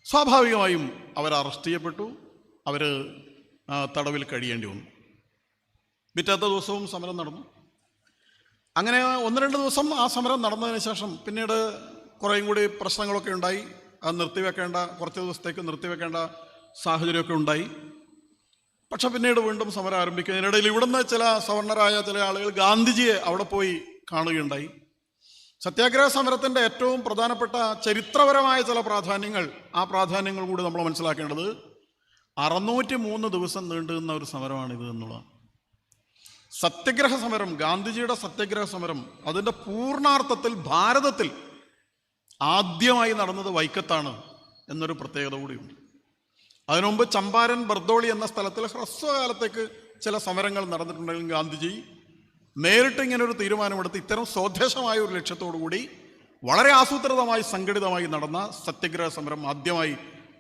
സ്വാഭാവികമായും അവർ അറസ്റ്റ് ചെയ്യപ്പെട്ടു. അവർ തടവിൽ കഴിയേണ്ടി വന്നു. പിറ്റേത്ത ദിവസവും സമരം നടന്നു. അങ്ങനെ 1-2 ദിവസം ആ സമരം നടന്നതിന് ശേഷം പിന്നീട് കുറേയും കൂടി പ്രശ്നങ്ങളൊക്കെ ഉണ്ടായി. അത് നിർത്തിവെക്കേണ്ട, കുറച്ച് ദിവസത്തേക്ക് നിർത്തിവെക്കേണ്ട സാഹചര്യമൊക്കെ ഉണ്ടായി. പക്ഷെ പിന്നീട് വീണ്ടും സമരം ആരംഭിക്കുന്നതിനിടയിൽ ഇവിടുന്ന് ചില സവർണരായ ചില ആളുകൾ ഗാന്ധിജിയെ അവിടെ പോയി കാണുകയുണ്ടായി. സത്യാഗ്രഹ സമരത്തിൻ്റെ ഏറ്റവും പ്രധാനപ്പെട്ട ചരിത്രപരമായ ചില പ്രാധാന്യങ്ങൾ, ആ പ്രാധാന്യങ്ങൾ കൂടി നമ്മൾ മനസ്സിലാക്കേണ്ടത് 603 ദിവസം നീണ്ടുനിന്ന ഒരു സമരമാണിത് എന്നുള്ളതാണ്. സത്യഗ്രഹ സമരം, ഗാന്ധിജിയുടെ സത്യഗ്രഹ സമരം, അതിൻ്റെ പൂർണ്ണാർത്ഥത്തിൽ ഭാരതത്തിൽ ആദ്യമായി നടന്നത് വൈക്കത്താണ് എന്നൊരു പ്രത്യേകത കൂടിയുണ്ട്. അതിനുമുമ്പ് ചമ്പാരൻ, ബർദോളി എന്ന സ്ഥലത്തിൽ ഹ്രസ്വകാലത്തേക്ക് ചില സമരങ്ങൾ നടന്നിട്ടുണ്ടെങ്കിലും ഗാന്ധിജി നേരിട്ട് ഇങ്ങനൊരു തീരുമാനമെടുത്ത് ഇത്തരം സ്വദേശമായ ഒരു ലക്ഷ്യത്തോടു കൂടി വളരെ ആസൂത്രിതമായി സംഘടിതമായി നടന്ന സത്യഗ്രഹ സമരം ആദ്യമായി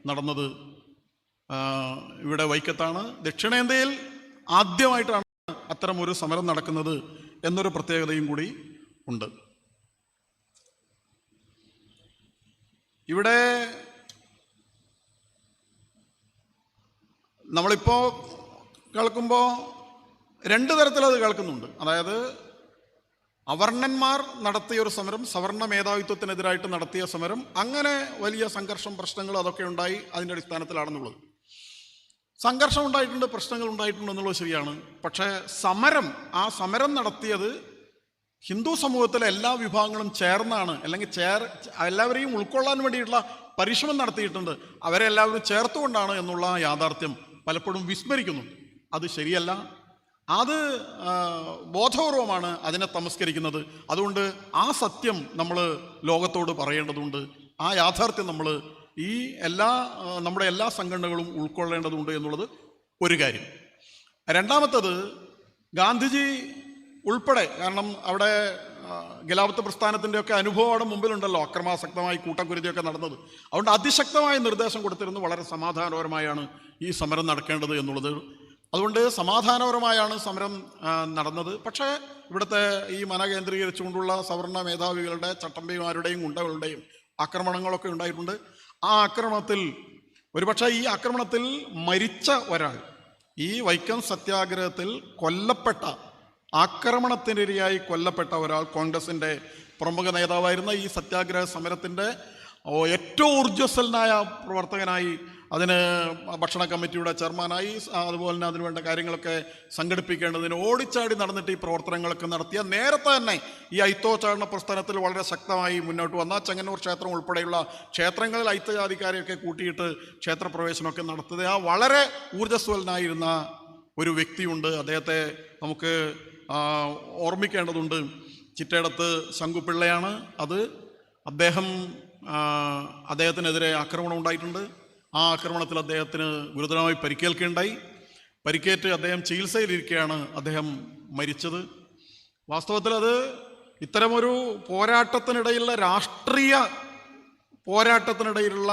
നടന്നത് ഇവിടെ വൈക്കത്താണ്. ദക്ഷിണേന്ത്യയിൽ ആദ്യമായിട്ടാണ് അത്തരം ഒരു സമരം നടക്കുന്നത് എന്നൊരു പ്രത്യേകതയും കൂടി ഉണ്ട്. ഇവിടെ നമ്മളിപ്പോൾ കേൾക്കുമ്പോൾ 2 തരത്തിലത് കേൾക്കുന്നുണ്ട്. അതായത് അവർണന്മാർ നടത്തിയ ഒരു സമരം, സവർണ മേധാവിത്വത്തിനെതിരായിട്ട് നടത്തിയ സമരം, അങ്ങനെ വലിയ സംഘർഷം, പ്രശ്നങ്ങൾ അതൊക്കെ ഉണ്ടായി. അതിൻ്റെ അടിസ്ഥാനത്തിലാണെന്നുള്ളത്. സംഘർഷം ഉണ്ടായിട്ടുണ്ട്, പ്രശ്നങ്ങൾ ഉണ്ടായിട്ടുണ്ട് എന്നുള്ളത് ശരിയാണ്. പക്ഷേ ആ സമരം നടത്തിയത് ഹിന്ദു സമൂഹത്തിലെ എല്ലാ വിഭാഗങ്ങളും ചേർന്നാണ്, അല്ലെങ്കിൽ എല്ലാവരെയും ഉൾക്കൊള്ളാൻ വേണ്ടിയിട്ടുള്ള പരിശ്രമം നടത്തിയിട്ടുണ്ട്. അവരെ എല്ലാവരും ചേർത്തുകൊണ്ടാണ് എന്നുള്ള യാഥാർത്ഥ്യം പലപ്പോഴും വിസ്മരിക്കുന്നുണ്ട്. അത് ശരിയല്ല. അത് ബോധപൂർവമാണ് അതിനെ തമസ്കരിക്കുന്നത്. അതുകൊണ്ട് ആ സത്യം നമ്മൾ ലോകത്തോട് പറയേണ്ടതുണ്ട്. ആ യാഥാർത്ഥ്യം നമ്മൾ നമ്മുടെ എല്ലാ സംഘടനകളും ഉൾക്കൊള്ളേണ്ടതുണ്ട് എന്നുള്ളത് ഒരു കാര്യം. രണ്ടാമത്തത്, ഗാന്ധിജി ഉൾപ്പെടെ, കാരണം അവിടെ ഖിലാഫത്ത് പ്രസ്ഥാനത്തിൻ്റെയൊക്കെ അനുഭവം അവിടെ മുമ്പിലുണ്ടല്ലോ, അക്രമാസക്തമായി കൂട്ടക്കുരുതിയൊക്കെ നടന്നത്. അതുകൊണ്ട് അതിശക്തമായ നിർദ്ദേശം കൊടുത്തിരുന്നു, വളരെ സമാധാനപരമായാണ് ഈ സമരം നടക്കേണ്ടത് എന്നുള്ളത്. അതുകൊണ്ട് സമാധാനപരമായാണ് സമരം നടന്നത്. പക്ഷേ ഇവിടുത്തെ ഈ മന കേന്ദ്രീകരിച്ചുകൊണ്ടുള്ള സവർണ മേധാവികളുടെ, ചട്ടമ്പിമാരുടെയും ഗുണ്ടകളുടെയും ആക്രമണങ്ങളൊക്കെ ഉണ്ടായിട്ടുണ്ട്. ആ ആക്രമണത്തിൽ, ഒരുപക്ഷെ ഈ ആക്രമണത്തിൽ മരിച്ച ഒരാൾ, ഈ വൈക്കം സത്യാഗ്രഹത്തിൽ ആക്രമണത്തിനിരയായി കൊല്ലപ്പെട്ട ഒരാൾ കോൺഗ്രസിൻ്റെ പ്രമുഖ നേതാവായിരുന്ന, ഈ സത്യാഗ്രഹ സമരത്തിൻ്റെ ഏറ്റവും ഊർജ്ജസ്വലനായ പ്രവർത്തകനായി, അതിന് ഭക്ഷണ കമ്മിറ്റിയുടെ ചെയർമാനായി, അതുപോലെ തന്നെ അതിനുവേണ്ട കാര്യങ്ങളൊക്കെ സംഘടിപ്പിക്കേണ്ടതിന് ഓടിച്ചാടി നടന്നിട്ട് ഈ പ്രവർത്തനങ്ങളൊക്കെ നടത്തിയ, നേരത്തെ തന്നെ ഈ ഐത്തോച്ചാടന പ്രസ്ഥാനത്തിൽ വളരെ ശക്തമായി മുന്നോട്ട് വന്ന, ചെങ്ങന്നൂർ ക്ഷേത്രം ഉൾപ്പെടെയുള്ള ക്ഷേത്രങ്ങളിൽ ഐത്തജാതിക്കാരെയൊക്കെ കൂട്ടിയിട്ട് ക്ഷേത്രപ്രവേശനമൊക്കെ നടത്തിയ വളരെ ഊർജ്ജസ്വലനായിരുന്ന ഒരു വ്യക്തിയുണ്ട്. അദ്ദേഹത്തെ നമുക്ക് ഓർമ്മിക്കേണ്ടതുണ്ട്. ചിറ്റേടത്ത് ശങ്കുപിള്ളയാണ്. അദ്ദേഹത്തിനെതിരെ ആക്രമണം ഉണ്ടായിട്ടുണ്ട്. ആ ആക്രമണത്തിൽ അദ്ദേഹത്തിന് ഗുരുതരമായി പരിക്കേൽക്കുകയുണ്ടായി. പരിക്കേറ്റ് അദ്ദേഹം ചികിത്സയിലിരിക്കുകയാണ് അദ്ദേഹം മരിച്ചത്. വാസ്തവത്തിൽ അത് ഇത്തരമൊരു പോരാട്ടത്തിനിടയിലുള്ള, രാഷ്ട്രീയ പോരാട്ടത്തിനിടയിലുള്ള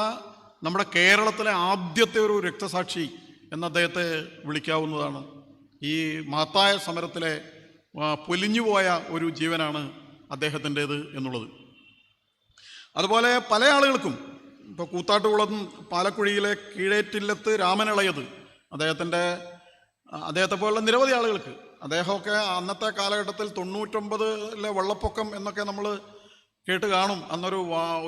നമ്മുടെ കേരളത്തിലെ ആദ്യത്തെ ഒരു രക്തസാക്ഷി എന്ന് അദ്ദേഹത്തെ വിളിക്കാവുന്നതാണ്. ഈ മഹത്തായ സമരത്തിലെ പൊലിഞ്ഞുപോയ ഒരു ജീവനാണ് അദ്ദേഹത്തിൻ്റേത് എന്നുള്ളത്. അതുപോലെ പല ആളുകൾക്കും, ഇപ്പോൾ കൂത്താട്ടുകുളം പാലക്കുഴിയിലെ കീഴേറ്റില്ലത്ത് രാമനിളയത്, അദ്ദേഹത്തെ പോലുള്ള നിരവധി ആളുകൾക്ക്, അദ്ദേഹമൊക്കെ അന്നത്തെ കാലഘട്ടത്തിൽ 99 വെള്ളപ്പൊക്കം എന്നൊക്കെ നമ്മൾ കേട്ട് കാണും.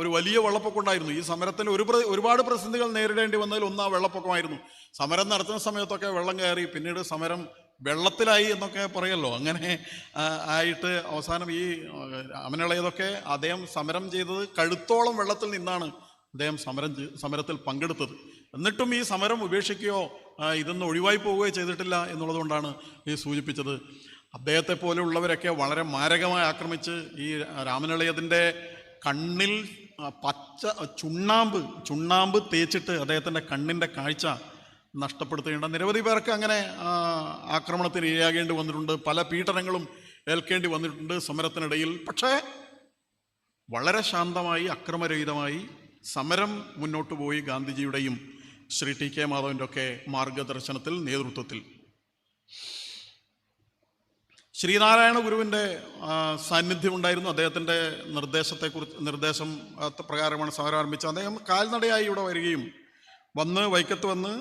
ഒരു വലിയ വെള്ളപ്പൊക്കം ഉണ്ടായിരുന്നു. ഈ സമരത്തിന് ഒരുപാട് പ്രതിസന്ധികൾ നേരിടേണ്ടി വന്നതിൽ ഒന്ന് ആ വെള്ളപ്പൊക്കമായിരുന്നു. സമരം നടത്തുന്ന സമയത്തൊക്കെ വെള്ളം കയറി, പിന്നീട് സമരം വെള്ളത്തിലായി എന്നൊക്കെ പറയല്ലോ. അങ്ങനെ ആയിട്ട് അവസാനം ഈ രാമനിളയതൊക്കെ അദ്ദേഹം സമരം ചെയ്തത് കഴുത്തോളം വെള്ളത്തിൽ നിന്നാണ് അദ്ദേഹം സമരത്തിൽ പങ്കെടുത്തത്. എന്നിട്ടും ഈ സമരം ഉപേക്ഷിക്കുകയോ ഇതൊന്നും ഒഴിവായി പോവുകയോ ചെയ്തിട്ടില്ല എന്നുള്ളതുകൊണ്ടാണ് ഈ സൂചിപ്പിച്ചത്. അദ്ദേഹത്തെ പോലെയുള്ളവരൊക്കെ വളരെ മാരകമായി ആക്രമിച്ച് ഈ രാമനിളയതിൻ്റെ കണ്ണിൽ ചുണ്ണാമ്പ് തേച്ചിട്ട് അദ്ദേഹത്തിൻ്റെ കണ്ണിൻ്റെ കാഴ്ച നഷ്ടപ്പെടുത്തുകയുണ്ട്. നിരവധി പേർക്ക് അങ്ങനെ ആക്രമണത്തിന് ഇരയാകേണ്ടി വന്നിട്ടുണ്ട്. പല പീഡനങ്ങളും ഏൽക്കേണ്ടി വന്നിട്ടുണ്ട് സമരത്തിനിടയിൽ. പക്ഷേ വളരെ ശാന്തമായി, അക്രമരഹിതമായി സമരം മുന്നോട്ട് പോയി. ഗാന്ധിജിയുടെയും ശ്രീ ടി കെ മാധവൻ്റെ ഒക്കെ മാർഗദർശനത്തിൽ, നേതൃത്വത്തിൽ. ശ്രീനാരായണ ഗുരുവിൻ്റെ സാന്നിധ്യം ഉണ്ടായിരുന്നു. അദ്ദേഹത്തിൻ്റെ നിർദ്ദേശം പ്രകാരമാണ് സമരം ആരംഭിച്ചത്. അദ്ദേഹം കാൽനടയായി ഇവിടെ വരികയും വൈക്കത്ത് വന്ന്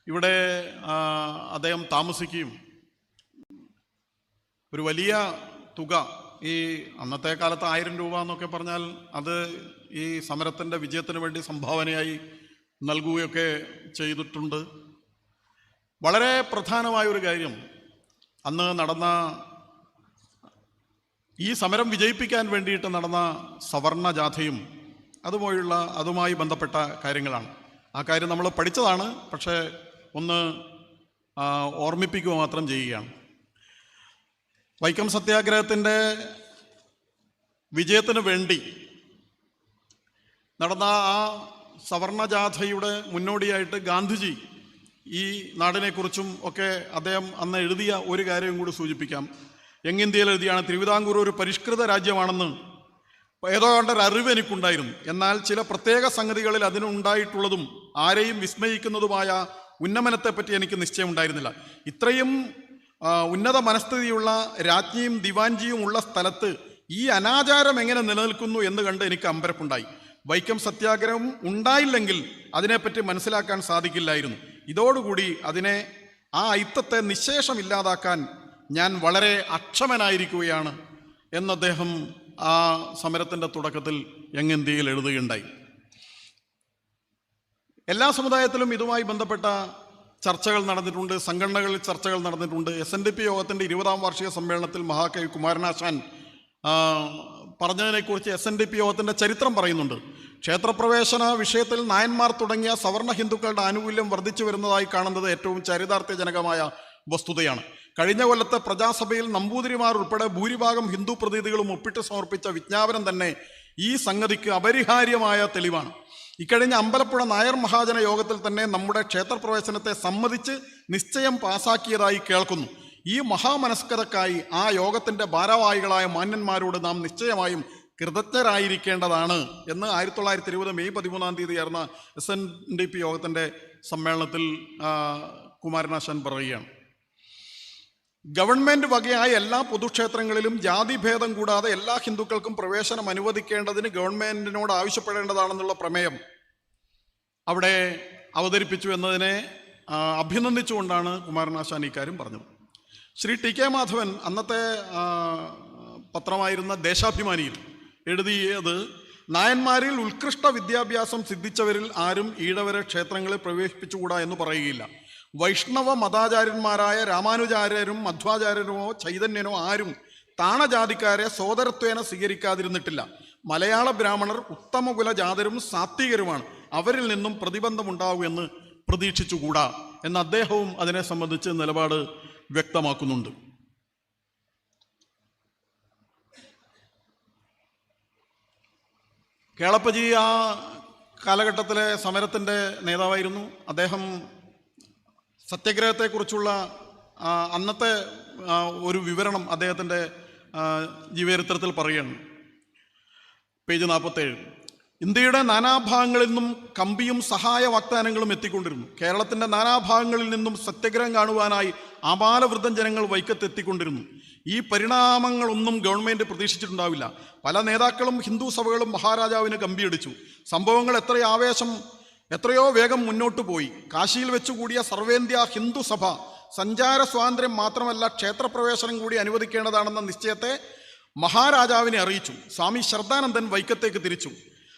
ഇവിടെ അദ്ദേഹം താമസിക്കുകയും ഒരു വലിയ തുക, ഈ അന്നത്തെ കാലത്ത് 1000 രൂപ എന്നൊക്കെ പറഞ്ഞാൽ അത് ഈ സമരത്തിൻ്റെ വിജയത്തിന് വേണ്ടി സംഭാവനയായി നൽകുകയൊക്കെ ചെയ്തിട്ടുണ്ട്. വളരെ പ്രധാനമായ ഒരു കാര്യം, അന്ന് നടന്ന ഈ സമരം വിജയിപ്പിക്കാൻ വേണ്ടിയിട്ട് നടന്ന സവർണ ജാഥയും അതുമായി ബന്ധപ്പെട്ട കാര്യങ്ങളാണ്. ആ കാര്യം നമ്മൾ പഠിച്ചതാണ്, പക്ഷേ ഒന്ന് ഓർമ്മിപ്പിക്കുക മാത്രം ചെയ്യുകയാണ്. വൈക്കം സത്യാഗ്രഹത്തിൻ്റെ വിജയത്തിന് വേണ്ടി നടന്ന ആ സവർണ ജാഥയുടെ മുന്നോടിയായിട്ട് ഗാന്ധിജി ഈ നാടിനെക്കുറിച്ചും ഒക്കെ അദ്ദേഹം അന്ന് എഴുതിയ ഒരു കാര്യം കൂടി സൂചിപ്പിക്കാം. യങ്ങിന്ത്യയിൽ എഴുതിയാണ്, തിരുവിതാംകൂർ ഒരു പരിഷ്കൃത രാജ്യമാണെന്ന് ഏതോ കണ്ടൊരു അറിവ് എനിക്കുണ്ടായിരുന്നു. എന്നാൽ ചില പ്രത്യേക സംഗതികളിൽ അതിനുണ്ടായിട്ടുള്ളതും ആരെയും വിസ്മയിക്കുന്നതുമായ ഉന്നമനത്തെപ്പറ്റി എനിക്ക് നിശ്ചയമുണ്ടായിരുന്നില്ല. ഇത്രയും ഉന്നത മനസ്ഥിതിയുള്ള രാജ്ഞിയും ദിവാൻജിയും ഉള്ള സ്ഥലത്ത് ഈ അനാചാരം എങ്ങനെ നിലനിൽക്കുന്നു എന്ന് കണ്ട് എനിക്ക് അമ്പരപ്പുണ്ടായി. വൈക്കം സത്യാഗ്രഹം ഉണ്ടായില്ലെങ്കിൽ അതിനെപ്പറ്റി മനസ്സിലാക്കാൻ സാധിക്കില്ലായിരുന്നു. ഇതോടുകൂടി ആ അയിത്തത്തെ നിശേഷമില്ലാതാക്കാൻ ഞാൻ വളരെ അക്ഷമനായിരിക്കുകയാണ് എന്ന് അദ്ദേഹം ആ സമരത്തിൻ്റെ തുടക്കത്തിൽ യങ്ങിന്ത്യയിൽ എഴുതുകയുണ്ടായി. എല്ലാ സമുദായത്തിലും ഇതുമായി ബന്ധപ്പെട്ട ചർച്ചകൾ നടന്നിട്ടുണ്ട്, സംഘടനകളിൽ ചർച്ചകൾ നടന്നിട്ടുണ്ട്. SNDP യോഗത്തിൻ്റെ 20ാം വാർഷിക സമ്മേളനത്തിൽ മഹാകവി കുമാരനാശാൻ പറഞ്ഞതിനെക്കുറിച്ച് SNDP യോഗത്തിൻ്റെ ചരിത്രം പറയുന്നുണ്ട്. ക്ഷേത്രപ്രവേശന വിഷയത്തിൽ നായന്മാർ തുടങ്ങിയ സവർണ ഹിന്ദുക്കളുടെ ആനുകൂല്യം വർദ്ധിച്ചു വരുന്നതായി കാണുന്നത് ഏറ്റവും ചരിതാർത്ഥ്യജനകമായ വസ്തുതയാണ്. കഴിഞ്ഞ കൊല്ലത്തെ പ്രജാസഭയിൽ നമ്പൂതിരിമാർ ഉൾപ്പെടെ ഭൂരിഭാഗം ഹിന്ദു പ്രതിനിധികളും ഒപ്പിട്ട് സമർപ്പിച്ച വിജ്ഞാപനം തന്നെ ഈ സംഗതിക്ക് അപരിഹാര്യമായ തെളിവാണ്. ഇക്കഴിഞ്ഞ അമ്പലപ്പുഴ നായർ മഹാജന യോഗത്തിൽ തന്നെ നമ്മുടെ ക്ഷേത്രപ്രവേശനത്തെ സമ്മതിച്ച് നിശ്ചയം പാസാക്കിയതായി കേൾക്കുന്നു. ഈ മഹാമനസ്കതക്കായി ആ യോഗത്തിൻ്റെ ഭാരവാഹികളായ മാന്യന്മാരോട് നാം നിശ്ചയമായും കൃതജ്ഞരായിരിക്കേണ്ടതാണ് എന്ന് 1920 മെയ് 13-ാം തീയതി ചേർന്ന SNDP യോഗത്തിൻ്റെ സമ്മേളനത്തിൽ കുമാരനാശാൻ പറയുകയാണ്. ഗവൺമെൻറ് വകയായ എല്ലാ പൊതുക്ഷേത്രങ്ങളിലും ജാതിഭേദം കൂടാതെ എല്ലാ ഹിന്ദുക്കൾക്കും പ്രവേശനം അനുവദിക്കേണ്ടതിന് ഗവൺമെൻറ്റിനോട് ആവശ്യപ്പെടേണ്ടതാണെന്നുള്ള പ്രമേയം അവിടെ അവതരിപ്പിച്ചു എന്നതിനെ അഭിനന്ദിച്ചുകൊണ്ടാണ് കുമാരനാശാൻ ഇക്കാര്യം പറഞ്ഞത്. ശ്രീ TK മാധവൻ അന്നത്തെ പത്രമായിരുന്ന ദേശാഭിമാനിയിൽ എഴുതിയത്, നായന്മാരിൽ ഉത്കൃഷ്ട വിദ്യാഭ്യാസം സിദ്ധിച്ചവരിൽ ആരും ഈഴവരെ ക്ഷേത്രങ്ങളിൽ പ്രവേശിപ്പിച്ചുകൂടാ എന്ന് പറയുകയില്ല. വൈഷ്ണവ മതാചാര്യന്മാരായ രാമാനുചാര്യരും മധ്വാചാര്യരുമോ ചൈതന്യനോ ആരും താണജാതിക്കാരെ സോദരത്വേന സ്വീകരിക്കാതിരുന്നിട്ടില്ല. മലയാള ബ്രാഹ്മണർ ഉത്തമകുല ജാതരും സാത്വികരുമാണ്, അവരിൽ നിന്നും പ്രതിബന്ധമുണ്ടാവുമെന്ന് പ്രതീക്ഷിച്ചുകൂടാ എന്ന് അദ്ദേഹവും അതിനെ സംബന്ധിച്ച് നിലപാട് വ്യക്തമാക്കുന്നുണ്ട്. കേളപ്പജി ആ കാലഘട്ടത്തിലെ സമരത്തിൻ്റെ നേതാവായിരുന്നു. അദ്ദേഹം സത്യാഗ്രഹത്തെക്കുറിച്ചുള്ള അന്നത്തെ ഒരു വിവരണം അദ്ദേഹത്തിൻ്റെ ജീവചരിത്രത്തിൽ പറയുകയാണ്. പേജ് 47. ഇന്ത്യയുടെ നാനാഭാഗങ്ങളിൽ നിന്നും കമ്പിയും സഹായ വാഗ്ദാനങ്ങളും എത്തിക്കൊണ്ടിരുന്നു. കേരളത്തിൻ്റെ നാനാഭാഗങ്ങളിൽ നിന്നും സത്യാഗ്രഹം കാണുവാനായി ആപാലവൃദ്ധം ജനങ്ങൾ വൈക്കത്തെത്തിക്കൊണ്ടിരുന്നു. ഈ പരിണാമങ്ങളൊന്നും ഗവൺമെൻറ് പ്രതീക്ഷിച്ചിട്ടുണ്ടാവില്ല. പല നേതാക്കളും ഹിന്ദു സഭകളും മഹാരാജാവിന് കമ്പിയടിച്ചു. സംഭവങ്ങൾ എത്രയോ വേഗം മുന്നോട്ട് പോയി. കാശിയിൽ വെച്ചുകൂടിയ സർവേന്ത്യ ഹിന്ദു സഭ സഞ്ചാര സ്വാതന്ത്ര്യം മാത്രമല്ല ക്ഷേത്രപ്രവേശനം കൂടി അനുവദിക്കേണ്ടതാണെന്ന നിശ്ചയത്തെ മഹാരാജാവിനെ അറിയിച്ചു. സ്വാമി ശ്രദ്ധാനന്ദൻ വൈക്കത്തേക്ക് തിരിച്ചു.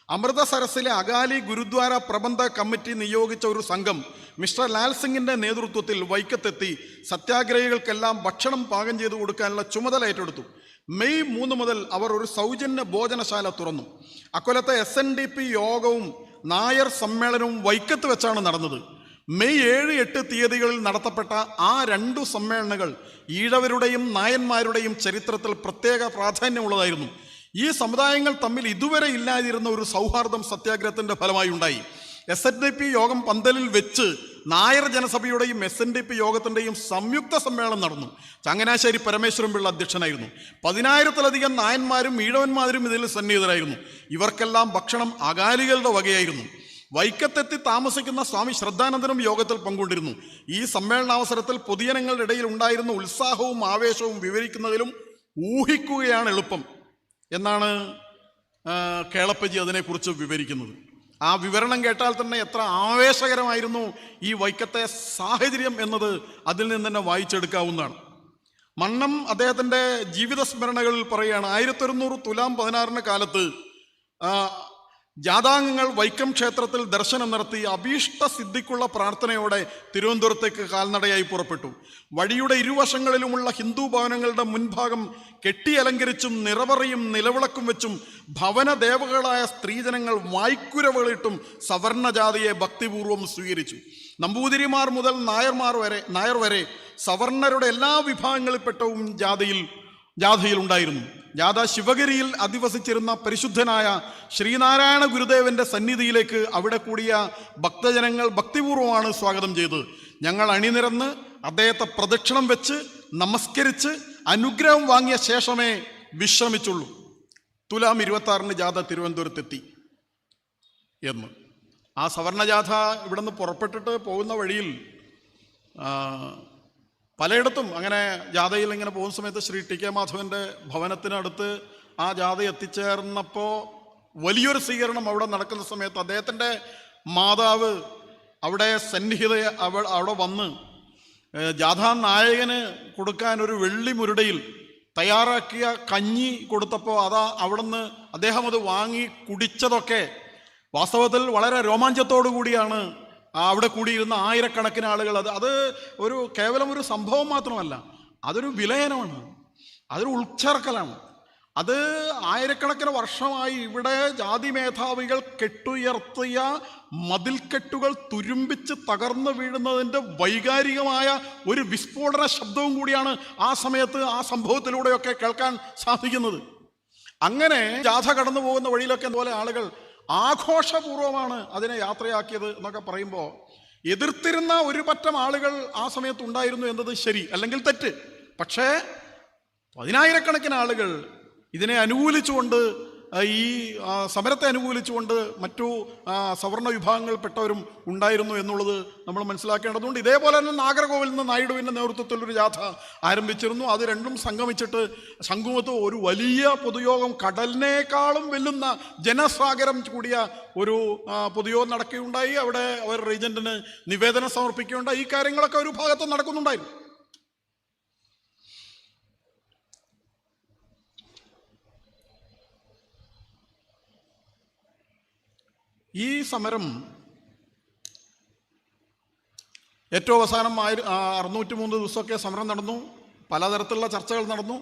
അമൃതസരസിലെ അകാലി ഗുരുദ്വാര പ്രബന്ധ കമ്മിറ്റി നിയോഗിച്ച ഒരു സംഘം മിസ്റ്റർ ലാൽ സിംഗിൻ്റെ നേതൃത്വത്തിൽ വൈക്കത്തെത്തി സത്യാഗ്രഹികൾക്കെല്ലാം ഭക്ഷണം പാകം ചെയ്തു കൊടുക്കാനുള്ള ചുമതല ഏറ്റെടുത്തു. മെയ് 3 മുതൽ അവർ ഒരു സൗജന്യ ഭോജനശാല തുറന്നു. അക്കൊല്ലത്തെ SNDP യോഗവും നായർ സമ്മേളനവും വൈക്കത്ത് വെച്ചാണ് നടന്നത്. മെയ് 7, 8 തീയതികളിൽ നടത്തപ്പെട്ട ആ 2 സമ്മേളനങ്ങൾ ഈഴവരുടെയും നായന്മാരുടെയും ചരിത്രത്തിൽ പ്രത്യേക പ്രാധാന്യമുള്ളതായിരുന്നു. ഈ സമുദായങ്ങൾ തമ്മിൽ ഇതുവരെ ഇല്ലാതിരുന്ന ഒരു സൗഹാർദ്ദം സത്യാഗ്രഹത്തിൻ്റെ ഫലമായി ഉണ്ടായി. SNDP യോഗം പന്തലിൽ വെച്ച് നായർ ജനസഭയുടെയും SNDP യോഗത്തിൻ്റെയും സംയുക്ത സമ്മേളനം നടന്നു. ചങ്ങനാശ്ശേരി പരമേശ്വരൻ പിള്ള അധ്യക്ഷനായിരുന്നു. 10,000-ലധികം നായന്മാരും ഈഴവന്മാരും ഇതിൽ സന്നിഹിതരായിരുന്നു. ഇവർക്കെല്ലാം ഭക്ഷണം അകാലികളുടെ വകയായിരുന്നു. വൈക്കത്തെത്തി താമസിക്കുന്ന സ്വാമി ശ്രദ്ധാനന്ദനും യോഗത്തിൽ പങ്കുകൊണ്ടിരുന്നു. ഈ സമ്മേളനാവസരത്തിൽ പൊതുജനങ്ങളുടെ ഇടയിൽ ഉണ്ടായിരുന്ന ഉത്സാഹവും ആവേശവും വിവരിക്കുന്നതിലും ഊഹിക്കുകയാണ് എളുപ്പം എന്നാണ് കേളപ്പജി അതിനെക്കുറിച്ച് വിവരിക്കുന്നത്. ആ വിവരണം കേട്ടാൽ തന്നെ എത്ര ആവേശകരമായിരുന്നു ഈ വൈക്കത്തെ സാഹചര്യം എന്നത് അതിൽ നിന്ന് തന്നെ വായിച്ചെടുക്കാവുന്നതാണ്. മന്നം അദ്ദേഹത്തിൻ്റെ ജീവിത സ്മരണകളിൽ പറയുകയാണ് 1100 തുലാം 16 കാലത്ത് ജാഥാംഗങ്ങൾ വൈക്കം ക്ഷേത്രത്തിൽ ദർശനം നടത്തി അഭീഷ്ട സിദ്ധിക്കുള്ള പ്രാർത്ഥനയോടെ തിരുവനന്തപുരത്തേക്ക് കാൽനടയായി പുറപ്പെട്ടു. വഴിയുടെ ഇരുവശങ്ങളിലുമുള്ള ഹിന്ദു ഭവനങ്ങളുടെ മുൻഭാഗം കെട്ടിയലങ്കരിച്ചും നിറവറയും നിലവിളക്കും വെച്ചും ഭവനദേവകളായ സ്ത്രീജനങ്ങൾ വായ്ക്കുരവുകളിട്ടും സവർണജാതിയെ ഭക്തിപൂർവ്വം സ്വീകരിച്ചു. നമ്പൂതിരിമാർ മുതൽ നായർ വരെ സവർണരുടെ എല്ലാ വിഭാഗങ്ങളിൽപ്പെട്ടവും ജാഥയിൽ ഉണ്ടായിരുന്നു. ജാഥ ശിവഗിരിയിൽ അധിവസിച്ചിരുന്ന പരിശുദ്ധനായ ശ്രീനാരായണ ഗുരുദേവന്റെ സന്നിധിയിലേക്ക് അവിടെ കൂടിയ ഭക്തജനങ്ങൾ ഭക്തിപൂർവ്വമാണ് സ്വാഗതം ചെയ്തത്. ഞങ്ങൾ അണിനിരന്ന് അദ്ദേഹത്തെ പ്രദക്ഷിണം വെച്ച് നമസ്കരിച്ച് അനുഗ്രഹം വാങ്ങിയ ശേഷമേ വിശ്രമിച്ചുള്ളൂ. തുലാം 26 ജാഥ തിരുവനന്തപുരത്തെത്തി എന്ന്. ആ സവർണജാഥ ഇവിടെ നിന്ന് പുറപ്പെട്ടിട്ട് പോകുന്ന വഴിയിൽ പലയിടത്തും അങ്ങനെ ജാഥയിൽ ഇങ്ങനെ പോകുന്ന സമയത്ത് ശ്രീ ടി കെ മാധവൻ്റെ ഭവനത്തിനടുത്ത് ആ ജാഥ എത്തിച്ചേർന്നപ്പോൾ വലിയൊരു സ്വീകരണം അവിടെ നടക്കുന്ന സമയത്ത് അദ്ദേഹത്തിൻ്റെ മാതാവ് അവിടെ അവിടെ വന്ന് ജാഥാ നായകന് കൊടുക്കാൻ ഒരു വെള്ളി മുരുടയിൽ തയ്യാറാക്കിയ കഞ്ഞി കൊടുത്തപ്പോൾ അവിടുന്ന് അദ്ദേഹം അത് വാങ്ങി കുടിച്ചതൊക്കെ വാസ്തവത്തിൽ വളരെ രോമാഞ്ചത്തോടു കൂടിയാണ് അവിടെ കൂടിയിരുന്ന ആയിരക്കണക്കിന് ആളുകൾ. അത് കേവലം ഒരു സംഭവം മാത്രമല്ല, അതൊരു വിലയനമാണ്, അതൊരു ഉൾച്ചേർക്കലാണ്. അത് ആയിരക്കണക്കിന് വർഷമായി ഇവിടെ ജാതി മേധാവികൾ കെട്ടുയർത്തിയ മതിൽക്കെട്ടുകൾ തുരുമ്പിച്ച് തകർന്നു വീഴുന്നതിൻ്റെ വൈകാരികമായ ഒരു വിസ്ഫോടന ശബ്ദവും കൂടിയാണ് ആ സമയത്ത് ആ സംഭവത്തിലൂടെയൊക്കെ കേൾക്കാൻ സാധിക്കുന്നത്. അങ്ങനെ ജാഥ കടന്നു പോകുന്ന വഴിയിലൊക്കെ പോലെ ആളുകൾ ആഘോഷപൂർവ്വമാണ് അതിനെ യാത്രയാക്കിയത് എന്നൊക്കെ പറയുമ്പോൾ എതിർത്തിരുന്ന ഒരു പറ്റം ആളുകൾ ആ സമയത്ത് ഉണ്ടായിരുന്നു എന്നത് ശരി, അല്ലെങ്കിൽ തെറ്റ്. പക്ഷേ 10,000-കണക്കിന് ആളുകൾ ഇതിനെ അനുകൂലിച്ചുകൊണ്ട്, ഈ സമരത്തെ അനുകൂലിച്ചുകൊണ്ട് മറ്റു സവർണ വിഭാഗങ്ങളിൽപ്പെട്ടവരും ഉണ്ടായിരുന്നു എന്നുള്ളത് നമ്മൾ മനസ്സിലാക്കേണ്ടതുണ്ട്. ഇതേപോലെ തന്നെ നാഗർകോവിൽ നിന്ന് നായിഡുവിൻ്റെ നേതൃത്വത്തിൽ ഒരു ജാഥ ആരംഭിച്ചിരുന്നു. അത് രണ്ടും സംഗമിച്ചിട്ട് ശംഖുമുഖത്ത് ഒരു വലിയ പൊതുയോഗം, കടലിനേക്കാളും വെല്ലുന്ന ജനസാഗരം കൂടിയ ഒരു പൊതുയോഗം നടക്കുകയുണ്ടായി. അവിടെ അവർ റീജന്റിന് നിവേദനം സമർപ്പിക്കുകയുണ്ടായി. ഈ കാര്യങ്ങളൊക്കെ ഒരു ഭാഗത്ത് നടക്കുന്നുണ്ടായിരുന്നു. ഈ സമരം ഏറ്റവും അവസാനം 603 ദിവസമൊക്കെ സമരം നടന്നു. പലതരത്തിലുള്ള ചർച്ചകൾ നടന്നു.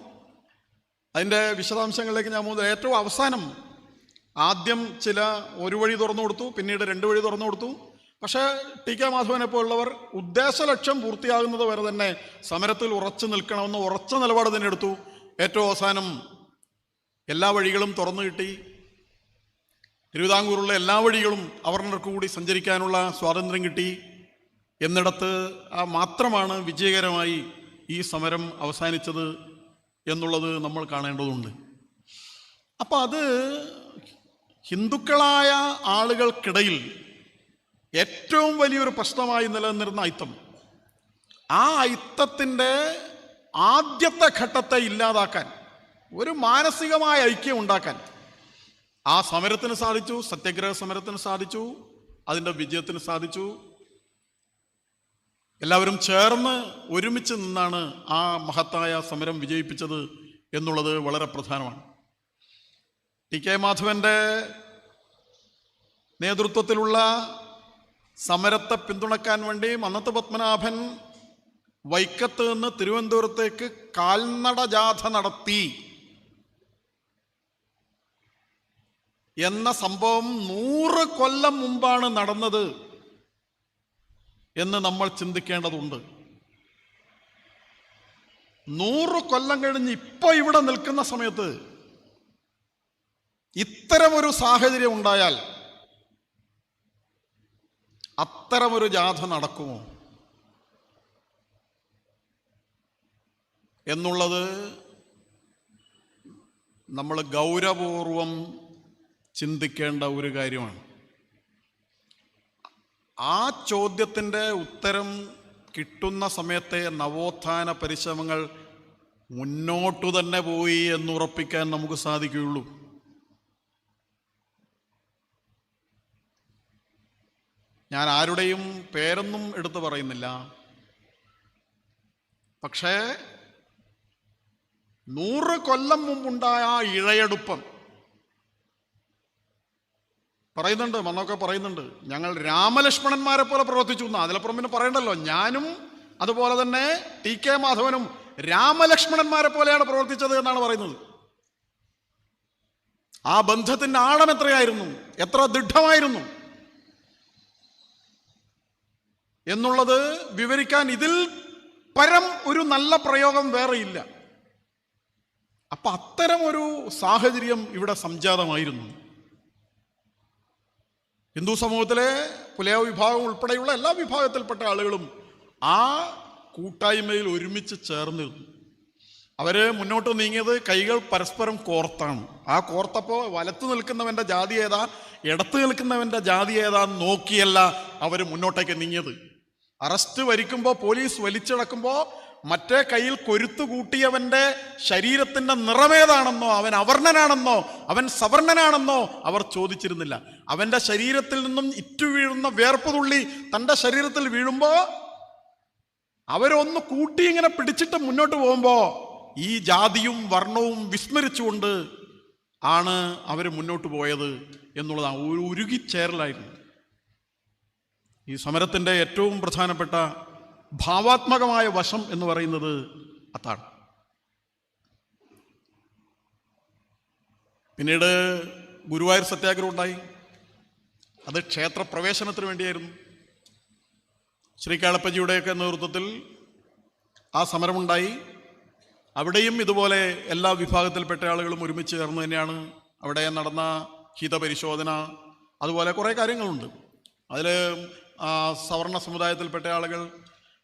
അതിൻ്റെ വിശദാംശങ്ങളിലേക്ക് ഞാൻ പോകുന്നത്, ഏറ്റവും അവസാനം ആദ്യം ഒരു വഴി തുറന്നു കൊടുത്തു, പിന്നീട് 2 വഴി തുറന്നു കൊടുത്തു. പക്ഷേ ടി കെ മാധവനെ പോലുള്ളവർ ഉദ്ദേശ ലക്ഷ്യം പൂർത്തിയാകുന്നത് വരെ തന്നെ സമരത്തിൽ ഉറച്ചു നിൽക്കണമെന്ന് ഉറച്ച നിലപാട് തന്നെ എടുത്തു. ഏറ്റവും അവസാനം എല്ലാ വഴികളും തുറന്നു കിട്ടി. തിരുവിതാംകൂറുള്ള എല്ലാ വഴികളും അവർണർക്ക് കൂടി സഞ്ചരിക്കാനുള്ള സ്വാതന്ത്ര്യം കിട്ടി. എന്നിടത്ത് മാത്രമാണ് വിജയകരമായി ഈ സമരം അവസാനിച്ചത് എന്നുള്ളത് നമ്മൾ കാണേണ്ടതുണ്ട്. അപ്പം അത് ഹിന്ദുക്കളായ ആളുകൾക്കിടയിൽ ഏറ്റവും വലിയൊരു പ്രശ്നമായി നിലനിന്നിരുന്ന അയിത്തം, ആ അയിത്തത്തിൻ്റെ ആദ്യത്തെ ഘട്ടത്തെ ഇല്ലാതാക്കാൻ, ഒരു മാനസികമായ ഐക്യം ഉണ്ടാക്കാൻ ആ സമരത്തിന് സാധിച്ചു. സത്യാഗ്രഹ സമരത്തിന് സാധിച്ചു. അതിൻ്റെ വിജയത്തിന് സാധിച്ചു. എല്ലാവരും ചേർന്ന് ഒരുമിച്ച് നിന്നാണ് ആ മഹത്തായ സമരം വിജയിപ്പിച്ചത് എന്നുള്ളത് വളരെ പ്രധാനമാണ്. ടി കെ മാധവൻ്റെ നേതൃത്വത്തിലുള്ള സമരത്തെ പിന്തുണക്കാൻ വേണ്ടി മന്നത്ത് പത്മനാഭൻ വൈക്കത്ത് നിന്ന് തിരുവനന്തപുരത്തേക്ക് കാൽനട ജാഥ നടത്തി എന്ന സംഭവം 100 കൊല്ലം മുമ്പാണ് നടന്നത് എന്ന് നമ്മൾ ചിന്തിക്കേണ്ടതുണ്ട്. 100 കൊല്ലം കഴിഞ്ഞ് ഇപ്പോൾ ഇവിടെ നിൽക്കുന്ന സമയത്ത് ഇത്തരമൊരു സാഹചര്യം ഉണ്ടായാൽ അത്തരമൊരു ജാഥ നടക്കുമോ എന്നുള്ളത് നമ്മൾ ഗൗരവപൂർവം ചിന്തിക്കേണ്ട ഒരു കാര്യമാണ്. ആ ചോദ്യത്തിൻ്റെ ഉത്തരം കിട്ടുന്ന സമയത്തെ നവോത്ഥാന പരിശ്രമങ്ങൾ മുന്നോട്ടു തന്നെ പോയി എന്നുറപ്പിക്കാൻ നമുക്ക് സാധിക്കുകയുള്ളൂ. ഞാൻ ആരുടെയും പേരൊന്നും എടുത്തു പറയുന്നില്ല. പക്ഷേ 100 കൊല്ലം മുമ്പുണ്ടായ ആ ഇഴയെടുപ്പം പറയുന്നുണ്ട്. മന്നൊക്കെ പറയുന്നുണ്ട്, ഞങ്ങൾ രാമലക്ഷ്മണന്മാരെ പോലെ പ്രവർത്തിച്ചു എന്ന്. അതിലപ്പുറം പിന്നെ പറയണ്ടല്ലോ. ഞാനും അതുപോലെ തന്നെ TK മാധവനും രാമലക്ഷ്മണന്മാരെ പോലെയാണ് പ്രവർത്തിച്ചത് എന്നാണ് പറയുന്നത്. ആ ബന്ധത്തിന്റെ ആഴം എത്രയായിരുന്നു, എത്ര ദൃഢമായിരുന്നു എന്നുള്ളത് വിവരിക്കാൻ ഇതിൽ പരം ഒരു നല്ല പ്രയോഗം വേറെയില്ല. അപ്പൊ അത്തരം ഒരു സാഹചര്യം ഇവിടെ സംജാതമായിരുന്നു. ഹിന്ദു സമൂഹത്തിലെ പുലയ വിഭാഗം ഉൾപ്പെടെയുള്ള എല്ലാ വിഭാഗത്തിൽപ്പെട്ട ആളുകളും ആ കൂട്ടായ്മയിൽ ഒരുമിച്ച് ചേർന്നിരുന്നു. അവര് മുന്നോട്ട് നീങ്ങിയത് കൈകൾ പരസ്പരം കോർത്താണ്. ആ കോർത്തപ്പോൾ വലത്ത് നിൽക്കുന്നവന്റെ ജാതി ഏതാ, ഇടത്ത് നിൽക്കുന്നവന്റെ ജാതി ഏതാന്ന് നോക്കിയല്ല അവർ മുന്നോട്ടേക്ക് നീങ്ങിയത്. അറസ്റ്റ് വരിക്കുമ്പോൾ, പോലീസ് വലിച്ചിടക്കുമ്പോൾ മറ്റേ കയ്യിൽ കൊരുത്തു കൂട്ടിയവന്റെ ശരീരത്തിന്റെ നിറമേതാണെന്നോ, അവൻ അവർണനാണെന്നോ അവൻ സവർണനാണെന്നോ അവർ ചോദിച്ചിരുന്നില്ല. അവന്റെ ശരീരത്തിൽ നിന്നും ഇറ്റുവീഴുന്ന വേർപ്പ് തുള്ളി തൻ്റെ ശരീരത്തിൽ വീഴുമ്പോൾ അവരൊന്ന് കൂട്ടി ഇങ്ങനെ പിടിച്ചിട്ട് മുന്നോട്ട് പോകുമ്പോൾ ഈ ജാതിയും വർണ്ണവും വിസ്മരിച്ചുകൊണ്ട് ആണ് അവർ മുന്നോട്ട് പോയത് എന്നുള്ളതാണ്. ഒരു ഉരുകിച്ചേരലായിരുന്നു. ഈ സമരത്തിൻ്റെ ഏറ്റവും പ്രധാനപ്പെട്ട ഭാവാത്മകമായ വശം എന്ന് പറയുന്നത് അതാണ്. പിന്നീട് ഗുരുവായൂർ സത്യാഗ്രഹം ഉണ്ടായി. അത് ക്ഷേത്രപ്രവേശനത്തിന് വേണ്ടിയായിരുന്നു. ശ്രീ കേളപ്പജിയുടെയൊക്കെ നേതൃത്വത്തിൽ ആ സമരമുണ്ടായി. അവിടെയും ഇതുപോലെ എല്ലാ വിഭാഗത്തിൽപ്പെട്ട ആളുകളും ഒരുമിച്ച് ചേർന്ന് തന്നെയാണ് അവിടെ നടന്ന ഹിതപരിശോധന, അതുപോലെ കുറേ കാര്യങ്ങളുണ്ട്. അതിൽ സവർണ സമുദായത്തിൽപ്പെട്ട ആളുകൾ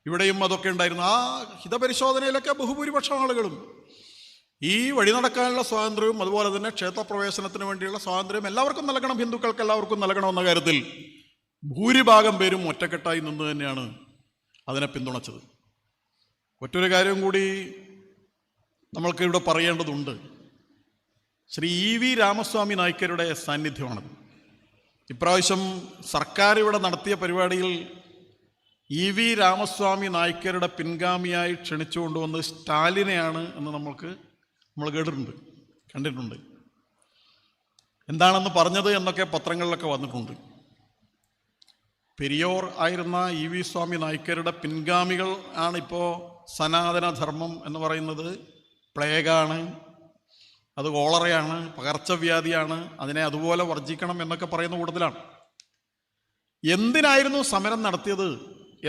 ഇവിടെയും അതൊക്കെ ഉണ്ടായിരുന്നു. ആ ഹിതപരിശോധനയിലൊക്കെ ബഹുഭൂരിപക്ഷം ആളുകളും ഈ വഴി നടക്കാനുള്ള സ്വാതന്ത്ര്യവും അതുപോലെ തന്നെ ക്ഷേത്രപ്രവേശനത്തിന് വേണ്ടിയുള്ള സ്വാതന്ത്ര്യം എല്ലാവർക്കും നൽകണം, ഹിന്ദുക്കൾക്ക് എല്ലാവർക്കും നൽകണമെന്ന കാര്യത്തിൽ ഭൂരിഭാഗം പേരും ഒറ്റക്കെട്ടായി നിന്ന് തന്നെയാണ് അതിനെ പിന്തുണച്ചത്. മറ്റൊരു കാര്യം കൂടി നമ്മൾക്ക് ഇവിടെ പറയേണ്ടതുണ്ട്. ശ്രീ EV രാമസ്വാമി നായ്ക്കരുടെ സാന്നിധ്യമാണത്. ഇപ്രാവശ്യം സർക്കാർ ഇവിടെ നടത്തിയ പരിപാടിയിൽ EV രാമസ്വാമി നായ്ക്കരുടെ പിൻഗാമിയായി ക്ഷണിച്ചുകൊണ്ടുവന്ന് സ്റ്റാലിനെയാണ് എന്ന് നമ്മൾ കണ്ടിട്ടുണ്ട്. എന്താണെന്ന് പറഞ്ഞത് എന്നൊക്കെ പത്രങ്ങളിലൊക്കെ വന്നിട്ടുണ്ട്. പെരിയോർ ആയിരുന്ന EV സ്വാമി നായ്ക്കരുടെ പിൻഗാമികൾ ആണിപ്പോൾ സനാതനധർമ്മം എന്ന് പറയുന്നത്. പ്ലേഗാണ്, അത് കോളറയാണ്, പകർച്ചവ്യാധിയാണ്, അതിനെ അതുപോലെ വർജിക്കണം എന്നൊക്കെ പറയുന്ന കൂട്ടത്തിലാണ്. എന്തിനായിരുന്നു സമരം നടത്തിയത്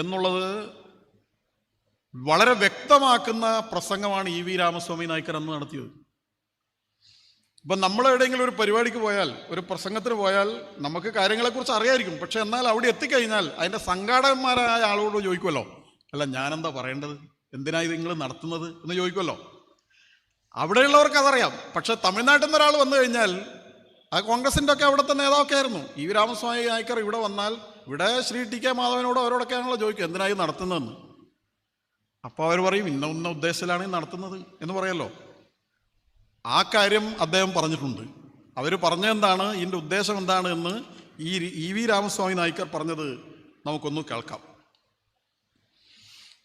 എന്നുള്ളത് വളരെ വ്യക്തമാക്കുന്ന പ്രസംഗമാണ് EV രാമസ്വാമി നായ്ക്കർ അന്ന് നടത്തിയത്. ഇപ്പം നമ്മൾ എവിടെയെങ്കിലും ഒരു പരിപാടിക്ക് പോയാൽ, ഒരു പ്രസംഗത്തിന് പോയാൽ നമുക്ക് കാര്യങ്ങളെക്കുറിച്ച് അറിയായിരിക്കും. പക്ഷെ എന്നാൽ അവിടെ എത്തിക്കഴിഞ്ഞാൽ അതിൻ്റെ സംഘാടകന്മാരായ ആളോട് ചോദിക്കുമല്ലോ, അല്ല ഞാനെന്താ പറയേണ്ടത്, എന്തിനാ ഇത് നിങ്ങൾ നടത്തുന്നത് എന്ന് ചോദിക്കുമല്ലോ. അവിടെയുള്ളവർക്ക് അതറിയാം. പക്ഷെ തമിഴ്നാട്ടിൽ നിന്ന് ഒരാൾ വന്നു കഴിഞ്ഞാൽ, ആ കോൺഗ്രസിൻ്റെ ഒക്കെ അവിടുത്തെ നേതാവൊക്കെ ആയിരുന്നു, EV രാമസ്വാമി നായ്ക്കർ ഇവിടെ വന്നാൽ ഇവിടെ ശ്രീ TK മാധവനോട് അവരോടൊക്കെയാണല്ലോ ചോദിക്കുക എന്തിനായി നടത്തുന്നതെന്ന്. അപ്പോൾ അവർ പറയും ഇന്ന ഉദ്ദേശത്തിലാണ് നടത്തുന്നത് എന്ന് പറയല്ലോ. ആ കാര്യം അദ്ദേഹം പറഞ്ഞിട്ടുണ്ട്. അവർ പറഞ്ഞെന്താണ്, ഇതിൻ്റെ ഉദ്ദേശം എന്താണ് എന്ന് ഈ EV രാമസ്വാമി നായ്ക്കർ പറഞ്ഞത് നമുക്കൊന്ന് കേൾക്കാം.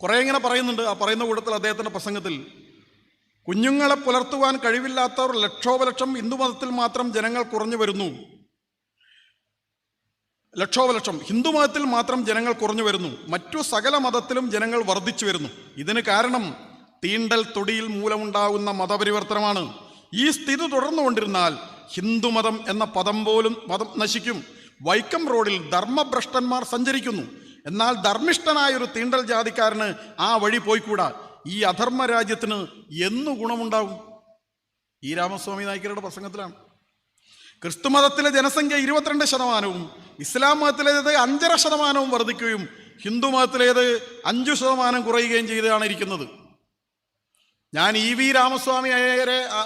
കുറേ ഇങ്ങനെ പറയുന്നുണ്ട്. ആ പറയുന്ന കൂട്ടത്തിൽ അദ്ദേഹത്തിൻ്റെ പ്രസംഗത്തിൽ, കുഞ്ഞുങ്ങളെ പുലർത്തുവാൻ കഴിവില്ലാത്തവർ ലക്ഷോപലക്ഷം ഹിന്ദുമതത്തിൽ മാത്രം ജനങ്ങൾ കുറഞ്ഞു വരുന്നു. ലക്ഷോപലക്ഷം ഹിന്ദുമതത്തിൽ മാത്രം ജനങ്ങൾ കുറഞ്ഞു വരുന്നു. മറ്റു സകല മതത്തിലും ജനങ്ങൾ വർദ്ധിച്ചു വരുന്നു. ഇതിന് കാരണം തീണ്ടൽ തൊടിയിൽ മൂലമുണ്ടാകുന്ന മതപരിവർത്തനമാണ്. ഈ സ്ഥിതി തുടർന്നുകൊണ്ടിരുന്നാൽ ഹിന്ദുമതം എന്ന പദം നശിക്കും. വൈക്കം റോഡിൽ ധർമ്മഭ്രഷ്ടന്മാർ സഞ്ചരിക്കുന്നു. എന്നാൽ ധർമ്മിഷ്ഠനായൊരു തീണ്ടൽ ജാതിക്കാരന് ആ വഴി പോയിക്കൂടാ. ഈ അധർമ്മ രാജ്യത്തിന് എന്നു ഗുണമുണ്ടാകും. ഈ രാമസ്വാമി നായ്ക്കരുടെ പ്രസംഗത്തിലാണ്. ക്രിസ്തുമതത്തിലെ ജനസംഖ്യ 22%, ഇസ്ലാം മതത്തിലേത് 5.5% വർദ്ധിക്കുകയും ഹിന്ദു മതത്തിലേത് 5% കുറയുകയും ചെയ്താണ് ഇരിക്കുന്നത്. ഞാൻ EV രാമസ്വാമി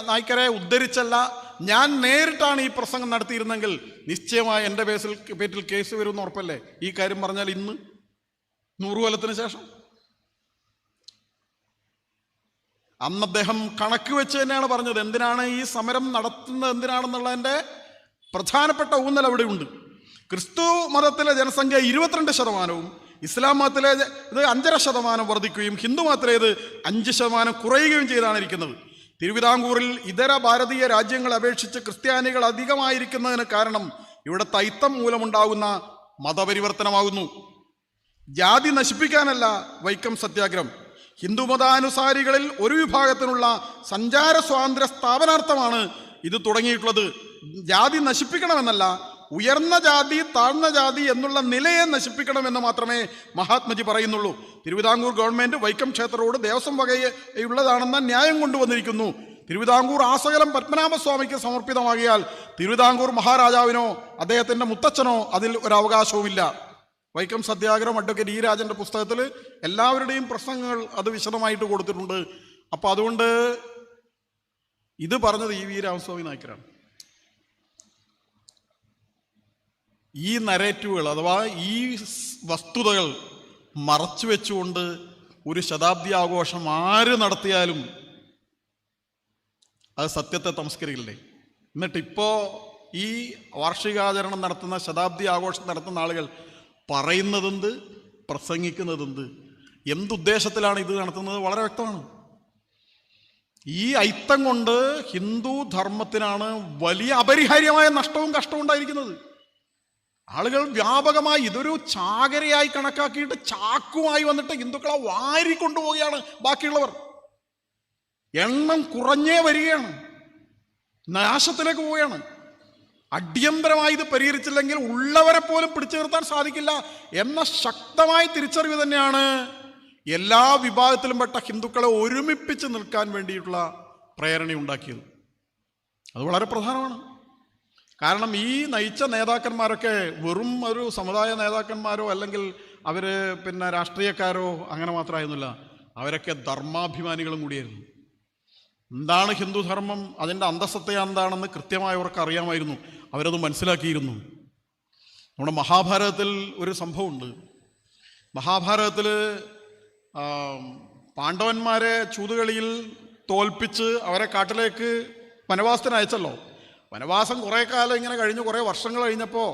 നായ്ക്കരെ ഉദ്ധരിച്ചല്ല, ഞാൻ നേരിട്ടാണ് ഈ പ്രസംഗം നടത്തിയിരുന്നെങ്കിൽ നിശ്ചയമായി എൻ്റെ പേരിൽ കേസ് വരുമെന്ന് ഉറപ്പല്ലേ ഈ കാര്യം പറഞ്ഞാൽ ഇന്ന് 100 കൊല്ലത്തിന് ശേഷം. അന്ന് അദ്ദേഹം കണക്ക് വെച്ച് തന്നെയാണ് പറഞ്ഞത്. എന്തിനാണ് ഈ സമരം നടത്തുന്നത്, എന്തിനാണെന്നുള്ളതിൻ്റെ പ്രധാനപ്പെട്ട ഊന്നൽ അവിടെ ഉണ്ട്. ക്രിസ്തു മതത്തിലെ ജനസംഖ്യ 22%, ഇസ്ലാം മതത്തിലെ ഇത് 5.5% വർദ്ധിക്കുകയും ഹിന്ദു മതത്തിലേത് 5% കുറയുകയും ചെയ്താണ് ഇരിക്കുന്നത്. തിരുവിതാംകൂറിൽ ഇതര ഭാരതീയ രാജ്യങ്ങളെ അപേക്ഷിച്ച് ക്രിസ്ത്യാനികൾ അധികമായിരിക്കുന്നതിന് കാരണം ഇവിടെ തൈത്തം മൂലമുണ്ടാകുന്ന മതപരിവർത്തനമാകുന്നു. ജാതി നശിപ്പിക്കാനല്ല വൈക്കം സത്യാഗ്രഹം. ഹിന്ദുമതാനുസാരികളിൽ ഒരു വിഭാഗത്തിനുള്ള സഞ്ചാര സ്വാതന്ത്ര്യ സ്ഥാപനാർത്ഥമാണ് ഇത് തുടങ്ങിയിട്ടുള്ളത്. ജാതി നശിപ്പിക്കണമെന്നല്ല, ഉയർന്ന ജാതി താഴ്ന്ന ജാതി എന്നുള്ള നിലയെ നശിപ്പിക്കണമെന്ന് മാത്രമേ മഹാത്മജി പറയുന്നുള്ളൂ. തിരുവിതാംകൂർ ഗവൺമെന്റ് വൈക്കം ക്ഷേത്ര റോഡ് ദേവസ്വം വകയുള്ളതാണെന്ന ന്യായം കൊണ്ടുവന്നിരിക്കുന്നു. തിരുവിതാംകൂർ ആസകലം പത്മനാഭസ്വാമിക്ക് സമർപ്പിതമാകിയാൽ തിരുവിതാംകൂർ മഹാരാജാവിനോ അദ്ദേഹത്തിന്റെ മുത്തച്ഛനോ അതിൽ ഒരു അവകാശവുമില്ല. വൈക്കം സത്യാഗ്രഹം അഡ്വക്കേറ്റ് ഇ രാജന്റെ പുസ്തകത്തിൽ എല്ലാവരുടെയും പ്രസംഗങ്ങൾ അത് വിശദമായിട്ട് കൊടുത്തിട്ടുണ്ട്. അപ്പൊ അതുകൊണ്ട് ഇത് പറഞ്ഞത് ഇ വി രാമസ്വാമി നായ്ക്കരാണ്. ഈ നരേറ്റീവുകൾ അഥവാ ഈ വസ്തുതകൾ മറച്ചു വെച്ചുകൊണ്ട് ഒരു ശതാബ്ദി ആഘോഷം ആര് നടത്തിയാലും അത് സത്യത്തെ തമസ്കരിക്കില്ലേ? എന്നിട്ടിപ്പോൾ ഈ വാർഷികാചരണം നടത്തുന്ന ശതാബ്ദി ആഘോഷം നടത്തുന്ന ആളുകൾ പറയുന്നതെന്ത്, പ്രസംഗിക്കുന്നതെന്ത്, എന്തുദ്ദേശത്തിലാണ് ഇത് നടത്തുന്നത് വളരെ വ്യക്തമാണ്. ഈ അയിത്തം കൊണ്ട് ഹിന്ദു ധർമ്മത്തിനാണ് വലിയ അപരിഹാര്യമായ നഷ്ടവും കഷ്ടവും ഉണ്ടായിരിക്കുന്നത്. ആളുകൾ വ്യാപകമായി ഇതൊരു ചാകരയായി കണക്കാക്കിയിട്ട് ചാക്കുമായി വന്നിട്ട് ഹിന്ദുക്കളെ വാരിക്കൊണ്ടുപോവുകയാണ്. ബാക്കിയുള്ളവർ എണ്ണം കുറഞ്ഞേ വരികയാണ്, നാശത്തിലേക്ക് പോവുകയാണ്. അടിയന്തരമായി ഇത് പരിഹരിച്ചില്ലെങ്കിൽ ഉള്ളവരെ പോലും പിടിച്ചു നിർത്താൻ സാധിക്കില്ല എന്ന ശക്തമായ തിരിച്ചറിവ് തന്നെയാണ് എല്ലാ വിഭാഗത്തിലും പെട്ട ഹിന്ദുക്കളെ ഒരുമിപ്പിച്ച് നിൽക്കാൻ വേണ്ടിയിട്ടുള്ള പ്രേരണ ഉണ്ടാക്കിയത്. അത് വളരെ പ്രധാനമാണ്. കാരണം ഈ നയിച്ച നേതാക്കന്മാരൊക്കെ വെറും ഒരു സമുദായ നേതാക്കന്മാരോ അല്ലെങ്കിൽ അവർ രാഷ്ട്രീയക്കാരോ അങ്ങനെ മാത്രമായിരുന്നില്ല. അവരൊക്കെ ധർമാഭിമാനികളും കൂടിയായിരുന്നു. എന്താണ് ഹിന്ദുധർമ്മം, അതിൻ്റെ അന്തസ്സത്തെ എന്താണെന്ന് കൃത്യമായി അവർക്ക് അറിയാമായിരുന്നു. അവരത് മനസ്സിലാക്കിയിരുന്നു. നമ്മുടെ മഹാഭാരതത്തിൽ ഒരു സംഭവമുണ്ട്. മഹാഭാരതത്തിൽ പാണ്ഡവന്മാരെ ചൂതുകളിയിൽ തോൽപ്പിച്ച് അവരെ കാട്ടിലേക്ക് വനവാസത്തിന് അയച്ചല്ലോ. വനവാസം കുറേ കാലം ഇങ്ങനെ കഴിഞ്ഞ് കുറേ വർഷങ്ങൾ കഴിഞ്ഞപ്പോൾ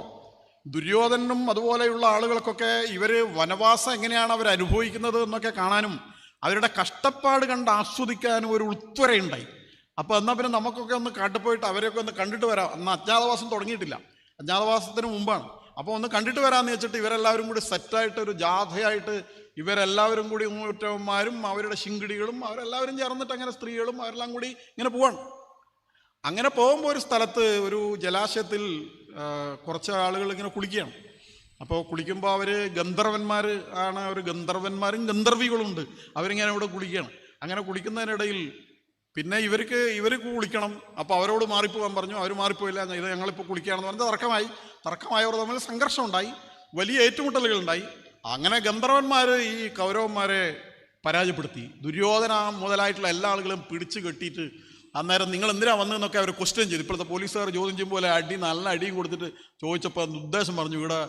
ദുര്യോധനും അതുപോലെയുള്ള ആളുകൾക്കൊക്കെ ഇവർ വനവാസം എങ്ങനെയാണ് അവർ അനുഭവിക്കുന്നത് എന്നൊക്കെ കാണാനും അവരുടെ കഷ്ടപ്പാട് കണ്ട് ആസ്വദിക്കാനും ഒരു ഉൾത്വരയുണ്ടായി. അപ്പോൾ എന്നാൽ പിന്നെ നമുക്കൊക്കെ ഒന്ന് കാട്ടിൽ പോയിട്ട് അവരെയൊക്കെ ഒന്ന് കണ്ടിട്ട് വരാം. അന്ന് അജ്ഞാതവാസം തുടങ്ങിയിട്ടില്ല, അജ്ഞാതവാസത്തിന് മുമ്പാണ്. അപ്പോൾ ഒന്ന് കണ്ടിട്ട് വരാമെന്ന് വെച്ചിട്ട് ഇവരെല്ലാവരും കൂടി സെറ്റായിട്ട് ഒരു ജാഥയായിട്ട് ഇവരെല്ലാവരും കൂടി മൂറ്റവന്മാരും അവരുടെ ശിങ്കിടികളും അവരെല്ലാവരും ചേർന്നിട്ട് അങ്ങനെ സ്ത്രീകളും അവരെല്ലാം കൂടി ഇങ്ങനെ പോവാണ്. അങ്ങനെ പോകുമ്പോൾ ഒരു സ്ഥലത്ത് ഒരു ജലാശയത്തിൽ കുറച്ച് ആളുകൾ ഇങ്ങനെ കുളിക്കുകയാണ്. അപ്പോൾ കുളിക്കുമ്പോൾ അവർ ഗന്ധർവന്മാർ ആണ്, അവർ ഗന്ധർവന്മാരും ഗന്ധർവികളും ഉണ്ട്. അവരിങ്ങനെ ഇവിടെ കുളിക്കുകയാണ്. അങ്ങനെ കുളിക്കുന്നതിനിടയിൽ പിന്നെ ഇവർ കുളിക്കണം. അപ്പോൾ അവരോട് മാറിപ്പോകാൻ പറഞ്ഞു. അവർ മാറിപ്പോയില്ല, ഇത് ഞങ്ങളിപ്പോൾ കുളിക്കുകയാണെന്ന് പറഞ്ഞാൽ തർക്കമായവർ തമ്മിൽ സംഘർഷം ഉണ്ടായി, വലിയ ഏറ്റുമുട്ടലുകൾ ഉണ്ടായി. അങ്ങനെ ഗന്ധർവന്മാർ ഈ കൗരവന്മാരെ പരാജയപ്പെടുത്തി. ദുര്യോധന മുതലായിട്ടുള്ള എല്ലാ ആളുകളും പിടിച്ചു കെട്ടിയിട്ട് അന്നേരം നിങ്ങൾ എന്തിനാ വന്നതെന്നൊക്കെ അവർ ക്വസ്റ്റ്യൻ ചെയ്തു. ഇപ്പോഴത്തെ പോലീസുകാർ ചോദ്യം ചെയ്യുമ്പോൾ നല്ല അടിയും കൊടുത്തിട്ട് ചോദിച്ചപ്പോൾ ഉദ്ദേശം പറഞ്ഞു, ഇവിടെ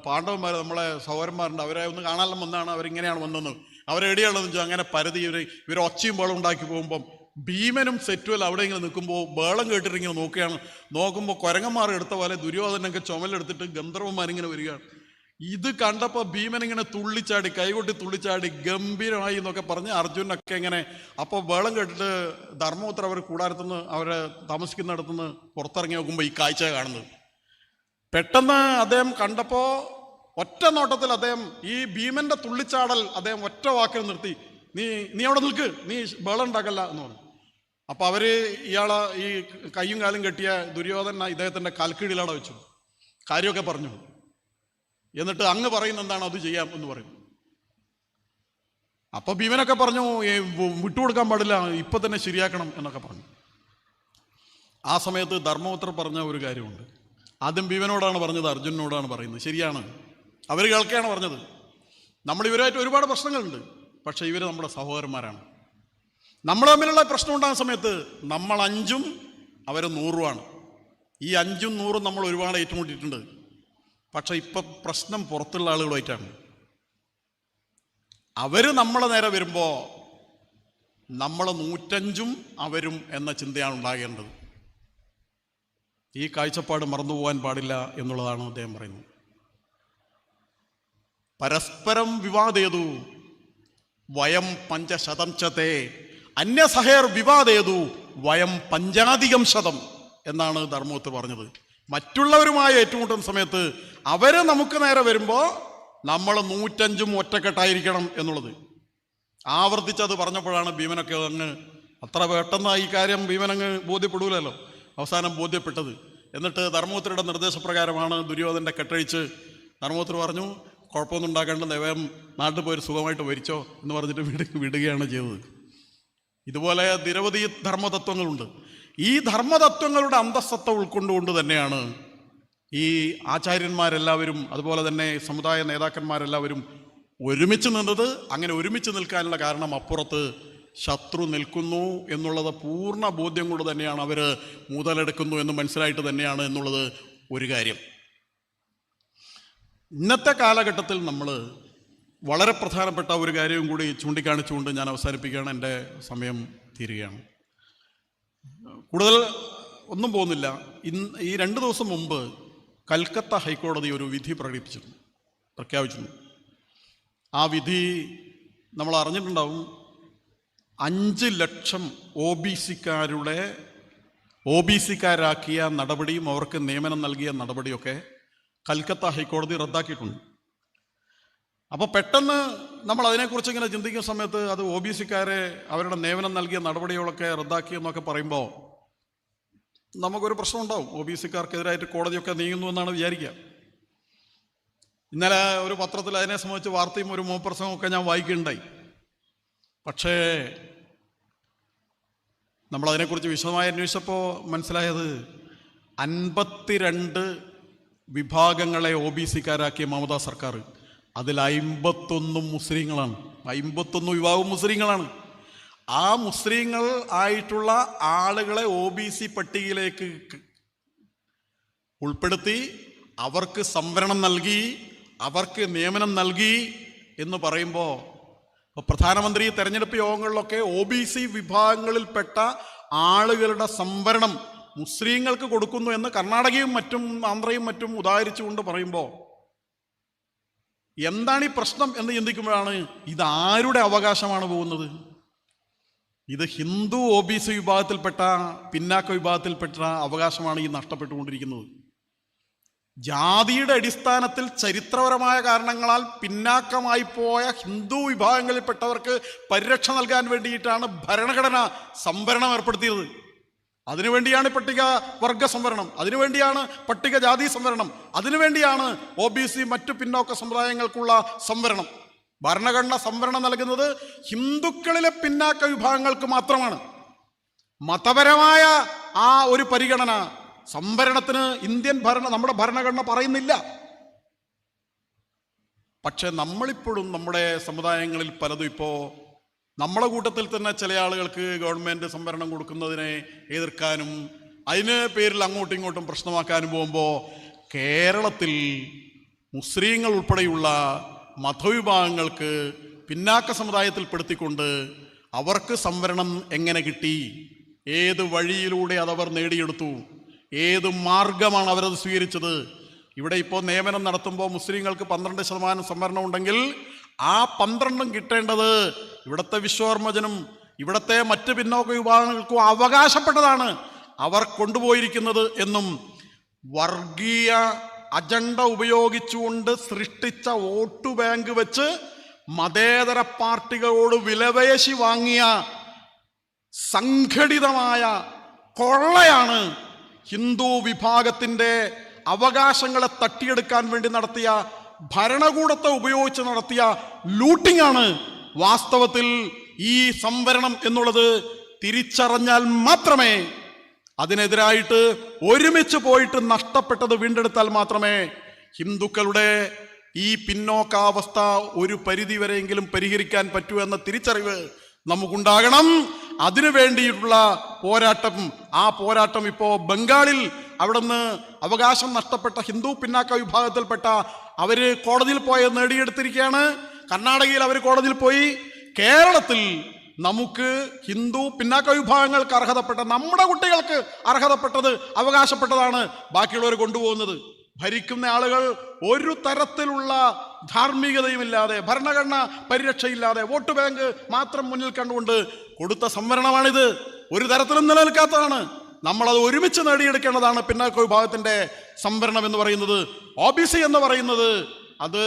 പാണ്ഡവന്മാർ നമ്മളെ സഹോദരന്മാരുണ്ട്, അവരെ ഒന്ന് കാണാനും വന്നാണ്, അവരിങ്ങനെയാണ് വന്നതെന്ന്. അവരെടിയാണെന്ന് വെച്ചാൽ അങ്ങനെ പരതി ഇവർ ഒച്ചയും ബേളം ഉണ്ടാക്കി പോകുമ്പം ഭീമനും സെറ്റുവൽ അവിടെ ഇങ്ങനെ നിൽക്കുമ്പോൾ ബേളം കേട്ടിട്ട് ഇങ്ങനെ നോക്കുമ്പോൾ കുരങ്ങന്മാർ എടുത്ത പോലെ ദുര്യോധനൊക്കെ ചുമലെടുത്തിട്ട് ഗന്ധർവന്മാരിങ്ങനെ വരികയാണ്. ഇത് കണ്ടപ്പോൾ ഭീമനിങ്ങനെ തുള്ളിച്ചാടി, കൈകൊട്ടി തുള്ളിച്ചാടി ഗംഭീരമായി എന്നൊക്കെ പറഞ്ഞ് അർജുനൊക്കെ ഇങ്ങനെ. അപ്പോൾ വേളം കേട്ടിട്ട് ധർമ്മപുത്ര അവർ കൂടാരത്തുനിന്ന് അവരെ താമസിക്കുന്നിടത്തുനിന്ന് പുറത്തിറങ്ങി നോക്കുമ്പോൾ ഈ കാഴ്ച കാണുന്നത്. പെട്ടെന്ന് അദ്ദേഹം കണ്ടപ്പോൾ ഒറ്റ നോട്ടത്തിൽ അദ്ദേഹം ഈ ഭീമന്റെ തുള്ളിച്ചാടൽ അദ്ദേഹം ഒറ്റ വാക്കിൽ നിർത്തി, നീ അവിടെ നിൽക്ക്, നീ ബേളം ഉണ്ടാക്കല്ല എന്ന് പറഞ്ഞു. അപ്പോൾ അവർ ഇയാളെ ഈ കയ്യും കാലും കെട്ടിയ ദുര്യോധന ഇദ്ദേഹത്തിൻ്റെ കാൽക്കീഴിലവിടെ വെച്ചു, കാര്യമൊക്കെ പറഞ്ഞു. എന്നിട്ട് അങ്ങ് പറയുന്ന എന്താണോ അത് ചെയ്യാം എന്ന് പറയും. അപ്പൊ ഭീമനൊക്കെ പറഞ്ഞു വിട്ടുകൊടുക്കാൻ പാടില്ല, ഇപ്പൊ തന്നെ ശരിയാക്കണം എന്നൊക്കെ പറഞ്ഞു. ആ സമയത്ത് ധർമ്മപുത്ര പറഞ്ഞ ഒരു കാര്യമുണ്ട്. ആദ്യം ഭീമനോടാണ് പറഞ്ഞത്, അർജുനനോടാണ് പറയുന്നത്. ശരിയാണ്, അവർ കേൾക്കുകയാണ് പറഞ്ഞത്. നമ്മൾ ഇവരായിട്ട് ഒരുപാട് പ്രശ്നങ്ങളുണ്ട്, പക്ഷെ ഇവർ നമ്മുടെ സഹോദരന്മാരാണ്. നമ്മൾ തമ്മിലുള്ള പ്രശ്നം ഉണ്ടാകുന്ന സമയത്ത് നമ്മൾ 5ഉം അവർ 100ഉമാണ്. ഈ 5ഉം 100ഉം നമ്മൾ ഒരുപാട് ഏറ്റുമുട്ടിയിട്ടുണ്ട്. പക്ഷെ ഇപ്പൊ പ്രശ്നം പുറത്തുള്ള ആളുകളുമായിട്ടാണ്. അവര് നമ്മളെ നേരെ വരുമ്പോ നമ്മൾ 105ഉം അവരും എന്ന ചിന്തയാണ് ഉണ്ടാകേണ്ടത്. ഈ കാഴ്ചപ്പാട് മറന്നുപോകാൻ പാടില്ല എന്നുള്ളതാണ് അദ്ദേഹം പറയുന്നത്. പരസ്പരം വിവാദേതു വയം 500 ചതേ അന്യസഹേർ വിവാദേതു വയം പഞ്ചാധികം ശതം എന്നാണ് ധർമ്മപുത്ര പറഞ്ഞത്. മറ്റുള്ളവരുമായി ഏറ്റുമുട്ടുന്ന സമയത്ത് അവര് നമുക്ക് നേരെ വരുമ്പോൾ നമ്മൾ 105 ഒറ്റക്കെട്ടായിരിക്കണം എന്നുള്ളത് ആവർത്തിച്ചത് പറഞ്ഞപ്പോഴാണ് ഭീമനൊക്കെ അങ്ങ് അത്ര പെട്ടെന്ന് ഈ കാര്യം ഭീമനങ്ങ് ബോധ്യപ്പെടൂലല്ലോ, അവസാനം ബോധ്യപ്പെട്ടത്. എന്നിട്ട് ധർമ്മപുത്രയുടെ നിർദ്ദേശപ്രകാരമാണ് ദുര്യോധനന്റെ കെട്ടഴിച്ച് ധർമ്മപുത്ര പറഞ്ഞു, കുഴപ്പമൊന്നും ഉണ്ടാക്കേണ്ട, വേഗം നാട്ടിൽ പോയി സുഖമായിട്ട് ഭരിച്ചോ എന്ന് പറഞ്ഞിട്ട് വിടുകയാണ് ചെയ്തത്. ഇതുപോലെ നിരവധി ധർമ്മതത്വങ്ങളുണ്ട്. ഈ ധർമ്മതത്വങ്ങളുടെ അന്തസ്സത്ത ഉൾക്കൊണ്ടുകൊണ്ട് തന്നെയാണ് ഈ ആചാര്യന്മാരെല്ലാവരും അതുപോലെ തന്നെ സമുദായ നേതാക്കന്മാരെല്ലാവരും ഒരുമിച്ച് നിന്നത്. അങ്ങനെ ഒരുമിച്ച് നിൽക്കാനുള്ള കാരണം അപ്പുറത്ത് ശത്രു നിൽക്കുന്നു എന്നുള്ളത് പൂർണ്ണ ബോധ്യം കൊണ്ട് തന്നെയാണ് അവർ മുതലെടുക്കുന്നു എന്ന് മനസ്സിലായിട്ട് തന്നെയാണ് എന്നുള്ളത് ഒരു കാര്യം. ഇന്നത്തെ കാലഘട്ടത്തിൽ നമ്മൾ വളരെ പ്രധാനപ്പെട്ട ഒരു കാര്യവും കൂടി ചൂണ്ടിക്കാണിച്ചുകൊണ്ട് ഞാൻ അവസാനിപ്പിക്കുകയാണ്. എൻ്റെ സമയം തീരുകയാണ്. കൂടുതൽ ഒന്നും പോകുന്നില്ല. ഈ 2 ദിവസം മുമ്പ് കൽക്കത്ത ഹൈക്കോടതി ഒരു വിധി പ്രഖ്യാപിച്ചിരുന്നു. ആ വിധി നമ്മൾ അറിഞ്ഞിട്ടുണ്ടാവും. 5 ലക്ഷം OBC-കാരാക്കിയ നടപടിയും അവർക്ക് നിയമനം നൽകിയ നടപടിയൊക്കെ കൽക്കത്ത ഹൈക്കോടതി റദ്ദാക്കിയിട്ടുണ്ട്. അപ്പോൾ പെട്ടെന്ന് നമ്മൾ അതിനെക്കുറിച്ച് ഇങ്ങനെ ചിന്തിക്കുന്ന സമയത്ത് അത് OBC-കാരെ അവരുടെ നിയമനം നൽകിയ നടപടികളൊക്കെ റദ്ദാക്കിയെന്നൊക്കെ പറയുമ്പോൾ നമുക്കൊരു പ്രശ്നം ഉണ്ടാവും. OBC-കാർക്കെതിരായിട്ട് കോടതിയൊക്കെ നീങ്ങുന്നു എന്നാണ് വിചാരിക്കുക. ഇന്നലെ ഒരു പത്രത്തിൽ അതിനെ സംബന്ധിച്ച് വാർത്തയും ഒരു മുഖപ്രസംഗമൊക്കെ ഞാൻ വായിക്കുകയുണ്ടായി. പക്ഷേ നമ്മളതിനെക്കുറിച്ച് വിശദമായി അന്വേഷിച്ചപ്പോൾ മനസ്സിലായത് 52 വിഭാഗങ്ങളെ OBC-കാരാക്കിയ മമതാ സർക്കാർ, അതിൽ 51 മുസ്ലിങ്ങളാണ്. 51 വിഭാഗം മുസ്ലിങ്ങളാണ്. ആ മുസ്ലിങ്ങൾ ആയിട്ടുള്ള ആളുകളെ OBC പട്ടികയിലേക്ക് ഉൾപ്പെടുത്തി അവർക്ക് സംവരണം നൽകി, അവർക്ക് നിയമനം നൽകി എന്ന് പറയുമ്പോൾ പ്രധാനമന്ത്രി തെരഞ്ഞെടുപ്പ് യോഗങ്ങളിലൊക്കെ OBC വിഭാഗങ്ങളിൽപ്പെട്ട ആളുകളുടെ സംവരണം മുസ്ലിങ്ങൾക്ക് കൊടുക്കുന്നു എന്ന് കർണാടകയും മറ്റും ആന്ധ്രയും മറ്റും ഉദാഹരിച്ചുകൊണ്ട് പറയുമ്പോൾ എന്താണ് ഈ പ്രശ്നം എന്ന് ചിന്തിക്കുമ്പോഴാണ് ഇതാരുടെ അവകാശമാണ് പോകുന്നത്? ഇത് ഹിന്ദു OBC വിഭാഗത്തിൽപ്പെട്ട പിന്നാക്ക വിഭാഗത്തിൽപ്പെട്ട അവകാശമാണ് ഈ നഷ്ടപ്പെട്ടുകൊണ്ടിരിക്കുന്നത്. ജാതിയുടെ അടിസ്ഥാനത്തിൽ ചരിത്രപരമായ കാരണങ്ങളാൽ പിന്നാക്കമായി പോയ ഹിന്ദു വിഭാഗങ്ങളിൽപ്പെട്ടവർക്ക് പരിരക്ഷ നൽകാൻ വേണ്ടിയിട്ടാണ് ഭരണഘടന സംവരണം ഏർപ്പെടുത്തിയത്. അതിനുവേണ്ടിയാണ് പട്ടിക വർഗ സംവരണം, അതിനുവേണ്ടിയാണ് പട്ടികജാതി സംവരണം, അതിനുവേണ്ടിയാണ് OBC മറ്റു പിന്നോക്ക സമുദായങ്ങൾക്കുള്ള സംവരണം. ഭരണഘടന സംവരണം നൽകുന്നത് ഹിന്ദുക്കളിലെ പിന്നാക്ക വിഭാഗങ്ങൾക്ക് മാത്രമാണ്. മതപരമായ ആ ഒരു പരിഗണന സംവരണത്തിന് നമ്മുടെ ഭരണഘടന പറയുന്നില്ല. പക്ഷെ നമ്മളിപ്പോഴും നമ്മുടെ സമുദായങ്ങളിൽ പലതും ഇപ്പോൾ നമ്മളെ കൂട്ടത്തിൽ തന്നെ ചില ആളുകൾക്ക് ഗവൺമെൻറ് സംവരണം കൊടുക്കുന്നതിനെ എതിർക്കാനും അതിന് പേരിൽ അങ്ങോട്ടും ഇങ്ങോട്ടും പ്രശ്നമാക്കാനും പോകുമ്പോൾ കേരളത്തിൽ മുസ്ലിങ്ങൾ ഉൾപ്പെടെയുള്ള മതവിഭാഗങ്ങൾക്ക് പിന്നാക്ക സമുദായത്തിൽപ്പെടുത്തിക്കൊണ്ട് അവർക്ക് സംവരണം എങ്ങനെ കിട്ടി, ഏത് വഴിയിലൂടെ അതവർ നേടിയെടുത്തു, ഏത് മാർഗമാണ് അവരത് സ്വീകരിച്ചത്. ഇവിടെ ഇപ്പോൾ നിയമനം നടത്തുമ്പോൾ മുസ്ലിങ്ങൾക്ക് 12% സംവരണം ഉണ്ടെങ്കിൽ ആ 12 കിട്ടേണ്ടത് ഇവിടുത്തെ വിശ്വകർമ്മജനും ഇവിടുത്തെ മറ്റ് പിന്നോക്ക വിഭാഗങ്ങൾക്കും അവകാശപ്പെട്ടതാണ് അവർ കൊണ്ടുപോയിരിക്കുന്നത് എന്നും വർഗീയ അജണ്ട ഉപയോഗിച്ചുകൊണ്ട് സൃഷ്ടിച്ച വോട്ട് ബാങ്ക് വെച്ച് മതേതര പാർട്ടികളോട് വിലപേശി വാങ്ങിയ സംഘടിതമായ കൊള്ളയാണ് ഹിന്ദു വിഭാഗത്തിൻ്റെ അവകാശങ്ങളെ തട്ടിയെടുക്കാൻ വേണ്ടി നടത്തിയ ഭരണകൂടത്തെ ഉപയോഗിച്ച് നടത്തിയ ലൂട്ടിംഗ് ആണ് വാസ്തവത്തിൽ ഈ സംവരണം എന്നുള്ളത്. തിരിച്ചറിഞ്ഞാൽ മാത്രമേ അതിനെതിരായിട്ട് ഒരുമിച്ച് പോയിട്ട് നഷ്ടപ്പെട്ടത് വീണ്ടെടുത്താൽ മാത്രമേ ഹിന്ദുക്കളുടെ ഈ പിന്നോക്കാവസ്ഥ ഒരു പരിധിവരെയെങ്കിലും പരിഹരിക്കാൻ പറ്റൂ എന്ന തിരിച്ചറിവ് നമുക്കുണ്ടാകണം. അതിനു വേണ്ടിയിട്ടുള്ള പോരാട്ടം, ആ പോരാട്ടം ഇപ്പോൾ ബംഗാളിൽ അവിടുന്ന് അവകാശം നഷ്ടപ്പെട്ട ഹിന്ദു പിന്നാക്ക വിഭാഗത്തിൽപ്പെട്ട അവര് കോടതിയിൽ പോയി നേടിയെടുത്തിരിക്കുകയാണ്. കർണാടകയിൽ അവർ കോടതിയിൽ പോയി. കേരളത്തിൽ നമുക്ക് ഹിന്ദു പിന്നാക്ക വിഭാഗങ്ങൾക്ക് അർഹതപ്പെട്ട, നമ്മുടെ കുട്ടികൾക്ക് അർഹതപ്പെട്ടത് അവകാശപ്പെട്ടതാണ് ബാക്കിയുള്ളവർ കൊണ്ടുപോകുന്നത്. ഭരിക്കുന്ന ആളുകൾ ഒരു തരത്തിലുള്ള ധാർമ്മികതയുമില്ലാതെ, ഭരണഘടന പരിരക്ഷയില്ലാതെ, വോട്ട് ബാങ്ക് മാത്രം മുന്നിൽ കണ്ടുകൊണ്ട് കൊടുത്ത സംവരണമാണിത്. ഒരു തരത്തിലും നിലനിൽക്കാത്തതാണ്. നമ്മളത് ഒരുമിച്ച് നേടിയെടുക്കേണ്ടതാണ്. പിന്നാക്ക വിഭാഗത്തിൻ്റെ സംവരണം എന്ന് പറയുന്നത്. OBC എന്ന് പറയുന്നത് അത്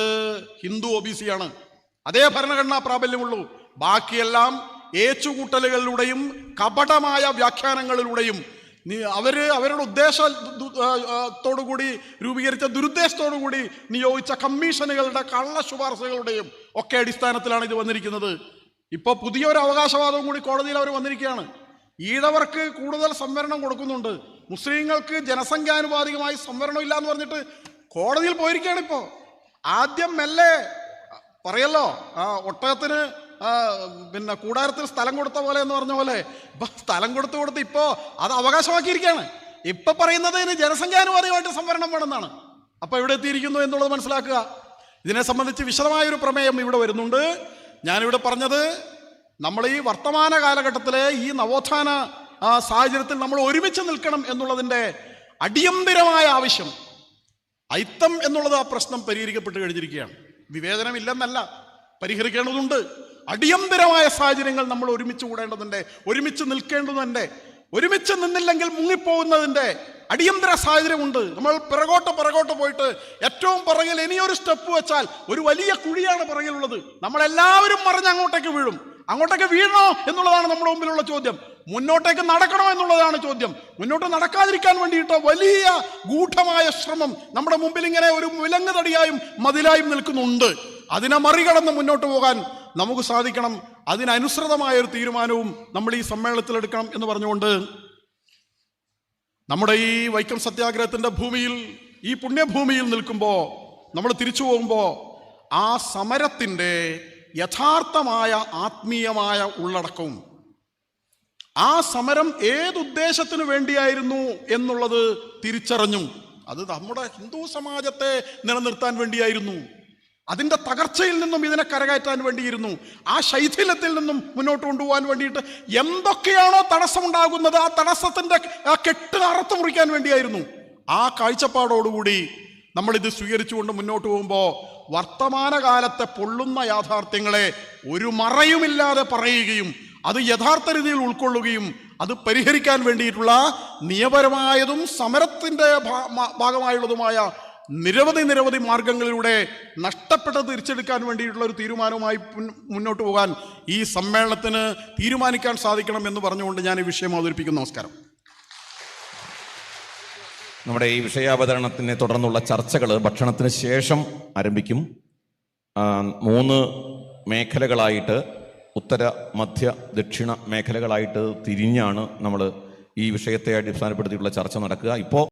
ഹിന്ദു OBC-യാണ്. അതേ ഭരണഘടനാ പ്രാബല്യമുള്ളൂ. ബാക്കിയെല്ലാം ഏച്ചുകൂട്ടലുകളിലൂടെയും കപടമായ വ്യാഖ്യാനങ്ങളിലൂടെയും അവരുടെ ഉദ്ദേശത്തോടുകൂടി രൂപീകരിച്ച ദുരുദ്ദേശത്തോടുകൂടി നിയോഗിച്ച കമ്മീഷനുകളുടെ കള്ള ശുപാർശകളുടെയും ഒക്കെ അടിസ്ഥാനത്തിലാണ് ഇത് വന്നിരിക്കുന്നത്. ഇപ്പോൾ പുതിയൊരു അവകാശവാദവും കൂടി കോടതിയിൽ അവർ വന്നിരിക്കുകയാണ്. ഈഴവർക്ക് കൂടുതൽ സംവരണം കൊടുക്കുന്നുണ്ട്, മുസ്ലിങ്ങൾക്ക് ജനസംഖ്യാനുപാതികമായി സംവരണം ഇല്ല എന്ന് പറഞ്ഞിട്ട് കോടതിയിൽ പോയിരിക്കുകയാണ്. ഇപ്പോൾ ആദ്യം മെല്ലെ പറയല്ലോ, ഒട്ടകത്തിന് പിന്നെ കൂടാരത്തിൽ സ്ഥലം കൊടുത്ത പോലെ എന്ന് പറഞ്ഞ പോലെ ഇപ്പൊ സ്ഥലം കൊടുത്ത് ഇപ്പോ അത് അവകാശമാക്കിയിരിക്കുകയാണ്. ഇപ്പൊ പറയുന്നത് ഇനി ജനസംഖ്യാനുപാതികമായിട്ട് സംവരണം വേണമെന്നാണ്. അപ്പൊ എവിടെ എത്തിയിരിക്കുന്നു എന്നുള്ളത് മനസ്സിലാക്കുക. ഇതിനെ സംബന്ധിച്ച് വിശദമായൊരു പ്രമേയം ഇവിടെ വരുന്നുണ്ട്. ഞാനിവിടെ പറഞ്ഞത്, നമ്മൾ ഈ വർത്തമാന കാലഘട്ടത്തിലെ ഈ നവോത്ഥാന സാഹചര്യത്തിൽ നമ്മൾ ഒരുമിച്ച് നിൽക്കണം എന്നുള്ളതിൻ്റെ അടിയന്തിരമായ ആവശ്യം. ഐത്തം എന്നുള്ളത് ആ പ്രശ്നം പരിഹരിക്കപ്പെട്ട് കഴിഞ്ഞിരിക്കുകയാണ്. വിവേചനമില്ലെന്നല്ല, പരിഹരിക്കേണ്ടതുണ്ട്. അടിയന്തിരമായ സാഹചര്യങ്ങൾ നമ്മൾ ഒരുമിച്ച് കൂടേണ്ടതുണ്ട്, ഒരുമിച്ച് നിൽക്കേണ്ടതുണ്ട്. ഒരുമിച്ച് നിന്നില്ലെങ്കിൽ മുങ്ങിപ്പോകുന്നതിൻ്റെ അടിയന്തര സാഹചര്യമുണ്ട്. നമ്മൾ പിറകോട്ട് പോയിട്ട് ഏറ്റവും പുറകിൽ ഇനിയൊരു സ്റ്റെപ്പ് വെച്ചാൽ ഒരു വലിയ കുഴിയാണ് പുറകിലുള്ളത്. നമ്മളെല്ലാവരും മറിഞ്ഞ് അങ്ങോട്ടേക്ക് വീഴും. അങ്ങോട്ടേക്ക് വീഴണോ എന്നുള്ളതാണ് നമ്മുടെ മുമ്പിലുള്ള ചോദ്യം. മുന്നോട്ടേക്ക് നടക്കണോ എന്നുള്ളതാണ് ചോദ്യം. മുന്നോട്ട് നടക്കാതിരിക്കാൻ വേണ്ടിയിട്ട് വലിയ ഗൂഢമായ ശ്രമം നമ്മുടെ മുമ്പിൽ ഇങ്ങനെ ഒരു വിലങ്ങ് തടിയായും മതിലായും നിൽക്കുന്നുണ്ട്. അതിനെ മറികടന്ന് മുന്നോട്ട് പോകാൻ നമുക്ക് സാധിക്കണം. അതിനനുസൃതമായൊരു തീരുമാനവും നമ്മൾ ഈ സമ്മേളനത്തിൽ എടുക്കണം എന്ന് പറഞ്ഞുകൊണ്ട്, നമ്മുടെ ഈ വൈക്കം സത്യാഗ്രഹത്തിൻ്റെ ഭൂമിയിൽ, ഈ പുണ്യഭൂമിയിൽ നിൽക്കുമ്പോൾ, നമ്മൾ തിരിച്ചു പോകുമ്പോൾ ആ സമരത്തിൻ്റെ യഥാർത്ഥമായ ആത്മീയമായ ഉള്ളടക്കവും, ആ സമരം ഏതുദ്ദേശത്തിന് വേണ്ടിയായിരുന്നു എന്നുള്ളത് തിരിച്ചറിഞ്ഞു. അത് നമ്മുടെ ഹിന്ദു സമാജത്തെ നിലനിർത്താൻ വേണ്ടിയായിരുന്നു. അതിൻ്റെ തകർച്ചയിൽ നിന്നും ഇതിനെ കരകയറ്റാൻ വേണ്ടിയിരുന്നു. ആ ശൈഥില്യത്തിൽ നിന്നും മുന്നോട്ട് കൊണ്ടുപോകാൻ വേണ്ടിയിട്ട് എന്തൊക്കെയാണോ തടസ്സമുണ്ടാകുന്നത്, ആ തടസ്സത്തിൻ്റെ ആ കെട്ട് അറുത്ത് മുറിക്കാൻ വേണ്ടിയായിരുന്നു. ആ കാഴ്ചപ്പാടോടുകൂടി നമ്മളിത് സ്വീകരിച്ചുകൊണ്ട് മുന്നോട്ട് പോകുമ്പോൾ വർത്തമാനകാലത്തെ പൊള്ളുന്ന യാഥാർത്ഥ്യങ്ങളെ ഒരു മറയുമില്ലാതെ പറയുകയും അത് യഥാർത്ഥ രീതിയിൽ ഉൾക്കൊള്ളുകയും അത് പരിഹരിക്കാൻ വേണ്ടിയിട്ടുള്ള നിയമപരമായതും സമരത്തിൻ്റെ ഭാഗമായുള്ളതുമായ നിരവധി മാർഗങ്ങളിലൂടെ നഷ്ടപ്പെട്ടത് തിരിച്ചെടുക്കാൻ വേണ്ടിയിട്ടുള്ള ഒരു തീരുമാനവുമായി മുന്നോട്ട് പോകാൻ ഈ സമ്മേളനത്തിന് തീരുമാനിക്കാൻ സാധിക്കണം എന്ന് പറഞ്ഞുകൊണ്ട് ഞാൻ ഈ വിഷയം അവതരിപ്പിക്കുന്നു. നമസ്കാരം. നമ്മുടെ ഈ വിഷയാവതരണത്തിനെ തുടർന്നുള്ള ചർച്ചകൾ ഭക്ഷണത്തിന് ശേഷം ആരംഭിക്കും. 3 മേഖലകളായിട്ട്, ഉത്തര, മധ്യ, ദക്ഷിണ മേഖലകളായിട്ട് തിരിഞ്ഞാണ് നമ്മൾ ഈ വിഷയത്തെ അടിസ്ഥാനപ്പെടുത്തിയിട്ടുള്ള ചർച്ച നടക്കുക. ഇപ്പോൾ